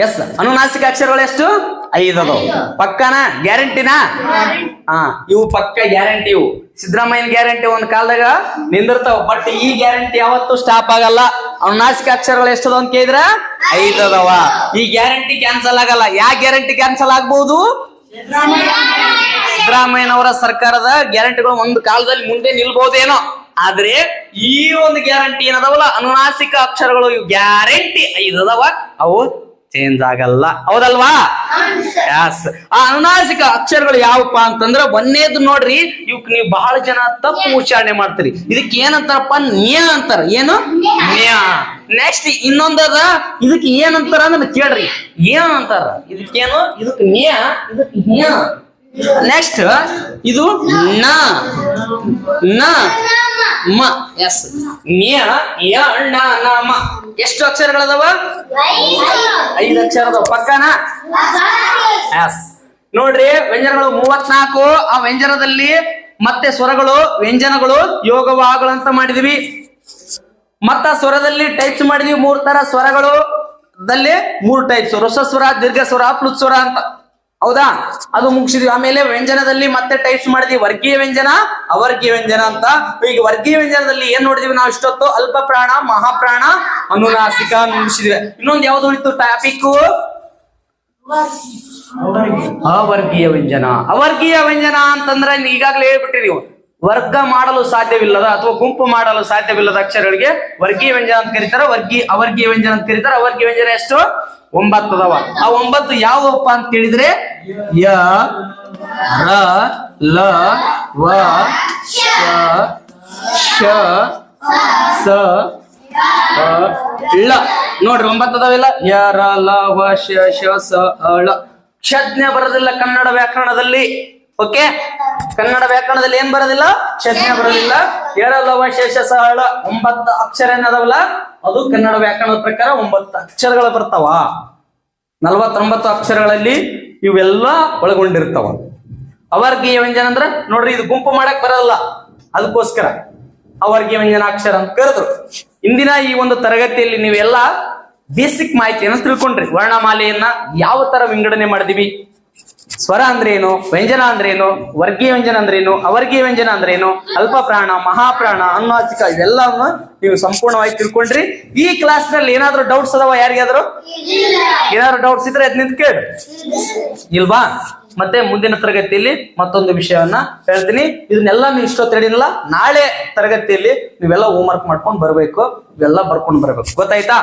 [SPEAKER 1] ಎಸ್. ಅನುನಾಸಿಕ ಅಕ್ಷರಗಳು ಎಷ್ಟು? 5 ಅದಾವ. ಪಕ್ಕನಾ? ಗ್ಯಾರಂಟಿನಾ? ಇವು ಪಕ್ಕ ಗ್ಯಾರಂಟಿ. ಇವು ಸಿದ್ದರಾಮಯ್ಯನ ಗ್ಯಾರಂಟಿ ಒಂದ್ ಕಾಲದಾಗ ನಿಂದಿರ್ತಾವ, ಬಟ್ ಈ ಗ್ಯಾರಂಟಿ ಯಾವತ್ತೂ ಸ್ಟಾಪ್ ಆಗಲ್ಲ. ಅನುನಾಸಿಕ ಅಕ್ಷರಗಳು ಎಷ್ಟದ ಅಂತ ಕೇಳಿದ್ರ 5 ಅದಾವ. ಈ ಗ್ಯಾರಂಟಿ ಕ್ಯಾನ್ಸಲ್ ಆಗಲ್ಲ. ಯಾವ ಗ್ಯಾರಂಟಿ ಕ್ಯಾನ್ಸಲ್ ಆಗ್ಬಹುದು? ಸಿದ್ದರಾಮಯ್ಯನವರ ಸರ್ಕಾರದ ಗ್ಯಾರಂಟಿಗಳು ಒಂದು ಕಾಲದಲ್ಲಿ ಮುಂದೆ ನಿಲ್ಬಹುದೇನೋ, ಆದ್ರೆ ಈ ಒಂದು ಗ್ಯಾರಂಟಿ ಏನದಾವಲ್ಲ, ಅನುನಾಸಿಕ ಅಕ್ಷರಗಳು, ಇವು ಗ್ಯಾರಂಟಿ 5 ಅದಾವ. ಅವು ಚೇಂಜ್ ಆಗಲ್ಲ. ಹೌದಲ್ವಾ? ಯಸ್. ಆ ಅನುನಾಸಿಕ ಅಕ್ಷರಗಳು ಯಾವಪ್ಪ ಅಂತಂದ್ರ, ಒಂದೇದು ನೋಡ್ರಿ, ಇವಕ್ ನೀವು ಬಹಳ ಜನ ತಪ್ಪು ಉಚ್ಚಾರಣೆ ಮಾಡ್ತೀರಿ. ಇದಕ್ಕೆ ಏನಂತಾರಪ್ಪ? ನ್ಯ ಅಂತಾರ. ಏನು? ನ್ಯ. ನೆಕ್ಸ್ಟ್ ಇನ್ನೊಂದದ, ಇದಕ್ಕೆ ಏನಂತಾರ ಅಂದ್ರೆ ಕೇಳ್ರಿ, ಏನ್ ಅಂತಾರ? ಇದಕ್ಕೇನು? ಇದಕ್ಕೆ ನ್ಯ, ಇದಕ್ಕೆ ನ್ಯ. ನೆಕ್ಸ್ಟ್ ಇದು ನ ನ ಮ. ಎಸ್. ನ್ಯ ಯ ಣ ನ ಮ. ಎಷ್ಟು ಅಕ್ಷರಗಳದಾವ? 5 ಅಕ್ಷರ ಅದಾವ. ಪಕ್ಕನಾ? ಎಸ್. ನೋಡ್ರಿ, ವ್ಯಂಜನಗಳು 34. ಆ ವ್ಯಂಜನದಲ್ಲಿ ಮತ್ತೆ ಸ್ವರಗಳು, ವ್ಯಂಜನಗಳು, ಯೋಗವಾಗಗಳಂತ ಮಾಡಿದ್ವಿ. ಮತ್ತ ಸ್ವರದಲ್ಲಿ ಟೈಪ್ಸ್ ಮಾಡಿದ್ವಿ. 3 ತರ ಸ್ವರಗಳು ದಲ್ಲಿ 3 ಟೈಪ್ಸ್: ರಸಸ್ವರ, ದೀರ್ಘ ಸ್ವರ, ಪ್ಲುತ್ ಸ್ವರ ಅಂತ. ಹೌದಾ? ಅದು ಮುಗಿಸಿದ್ವಿ. ಆಮೇಲೆ ವ್ಯಂಜನದಲ್ಲಿ ಮತ್ತೆ ಟೈಪ್ಸ್ ಮಾಡಿದ್ವಿ: ವರ್ಗೀಯ ವ್ಯಂಜನ, ಅವರ್ಗೀಯ ವ್ಯಂಜನ ಅಂತ. ಈಗ ವರ್ಗೀಯ ವ್ಯಂಜನದಲ್ಲಿ ಏನ್ ನೋಡಿದ್ವಿ ನಾವು ಇಷ್ಟೊತ್ತು? ಅಲ್ಪ ಪ್ರಾಣ, ಮಹಾಪ್ರಾಣ, ಅನುನಾಸಿಕ ಮುಗಿಸಿದ್ವಿ. ಇನ್ನೊಂದು ಯಾವ್ದು ಉಳಿತು ಟಾಪಿಕ್? ಅವರ್ಗೀಯ ವ್ಯಂಜನ. ಅವರ್ಗೀಯ ವ್ಯಂಜನ ಅಂತಂದ್ರೆ ಈಗಾಗಲೇ ಹೇಳ್ಬಿಟ್ರಿ ನೀವು, ವರ್ಗ ಮಾಡಲು ಸಾಧ್ಯವಿಲ್ಲದ ಅಥವಾ ಗುಂಪು ಮಾಡಲು ಸಾಧ್ಯವಿಲ್ಲದ ಅಕ್ಷರಗಳಿಗೆ ವರ್ಗೀಯ ವ್ಯಂಜನ ಅಂತ ಕರೀತಾರ. ಅವರ್ಗೀಯ ವ್ಯಂಜನ ಅಂತ ಕರೀತಾರ. ಅವರ್ಗೀಯ ವ್ಯಂಜನ ಎಷ್ಟು? 9 ಅದಾವ. ಆ 9 ಯಾವಪ್ಪ ಅಂತ ಕೇಳಿದ್ರೆ ಯ, ರ, ಲ, ವ, ಶ, ಶ, ಸ, ಳ. ನೋಡ್ರಿ, 9 ಅದಾವಿಲ್ಲ. ಯ, ರ, ಲ, ವ, ಶ, ಶ, ಸ, ಳ. ಕ್ಷಜ್ಞೆ ಬರೋದಿಲ್ಲ ಕನ್ನಡ ವ್ಯಾಕರಣದಲ್ಲಿ. ಓಕೆ, ಕನ್ನಡ ವ್ಯಾಕರಣದಲ್ಲಿ ಏನ್ ಬರೋದಿಲ್ಲ? ಕ್ಷಜ್ಞೆ ಬರೋದಿಲ್ಲ. ಯ, ರ, ಲ, ವ, ಶ, ಶ, ಸ, ಳ 9 ಅಕ್ಷರ ಏನದಾವಲ್ಲ, ಅದು ಕನ್ನಡ ವ್ಯಾಕರಣದ ಪ್ರಕಾರ 9 ಅಕ್ಷರಗಳು ಬರ್ತಾವ. 49 ಅಕ್ಷರಗಳಲ್ಲಿ ಇವೆಲ್ಲ ಒಳಗೊಂಡಿರ್ತಾವ. ಅವರ್ಗೀಯ ವ್ಯಂಜನ ಅಂದ್ರೆ ನೋಡ್ರಿ, ಇದು ಗುಂಪು ಮಾಡಕ್ ಬರಲ್ಲ, ಅದಕ್ಕೋಸ್ಕರ ಅವರ್ಗೀಯ ವ್ಯಂಜನಾಕ್ಷರ ಅಂತ ಕರೆದ್ರು. ಇಂದಿನ ಈ ಒಂದು ತರಗತಿಯಲ್ಲಿ ನೀವೆಲ್ಲ ಬೇಸಿಕ್ ಮಾಹಿತಿಯನ್ನು ತಿಳ್ಕೊಂಡ್ರಿ. ವರ್ಣಮಾಲೆಯನ್ನ ಯಾವ ತರ ವಿಂಗಡಣೆ ಮಾಡಿದೀವಿ, ಸ್ವರ ಅಂದ್ರೇನು, ವ್ಯಂಜನ ಅಂದ್ರೇನು, ವರ್ಗೀಯ ವ್ಯಂಜನ ಅಂದ್ರೇನು, ಅವರ್ಗೀಯ ವ್ಯಂಜನ ಅಂದ್ರೇನು, ಅಲ್ಪ ಪ್ರಾಣ, ಮಹಾಪ್ರಾಣ, ಅನುನಾಸಿಕ, ಇವೆಲ್ಲವನ್ನು ನೀವು ಸಂಪೂರ್ಣವಾಗಿ ತಿಳ್ಕೊಂಡ್ರಿ. ಈ ಕ್ಲಾಸ್ ನಲ್ಲಿ ಏನಾದ್ರು ಡೌಟ್ಸ್ ಅದಾವ? ಯಾರಿಗಾದ್ರು ಏನಾದ್ರು ಡೌಟ್ಸ್ ಇದ್ರೆ ಅದ್ ನಿಂತು ಕೇಳಿ. ಇಲ್ವಾ? ಮತ್ತೆ ಮುಂದಿನ ತರಗತಿಯಲ್ಲಿ ಮತ್ತೊಂದು ವಿಷಯವನ್ನ ಹೇಳ್ತೀನಿ. ಇದನ್ನೆಲ್ಲ ನೀವು ಇಷ್ಟೊತ್ತು ಹೇಳಿನಲ್ಲ, ನಾಳೆ ತರಗತಿಯಲ್ಲಿ ನೀವೆಲ್ಲ ಹೋಮ್ ವರ್ಕ್ ಮಾಡ್ಕೊಂಡು ಬರ್ಬೇಕು, ಇವೆಲ್ಲ ಬರ್ಕೊಂಡು ಬರ್ಬೇಕು. ಗೊತ್ತಾಯ್ತಾ?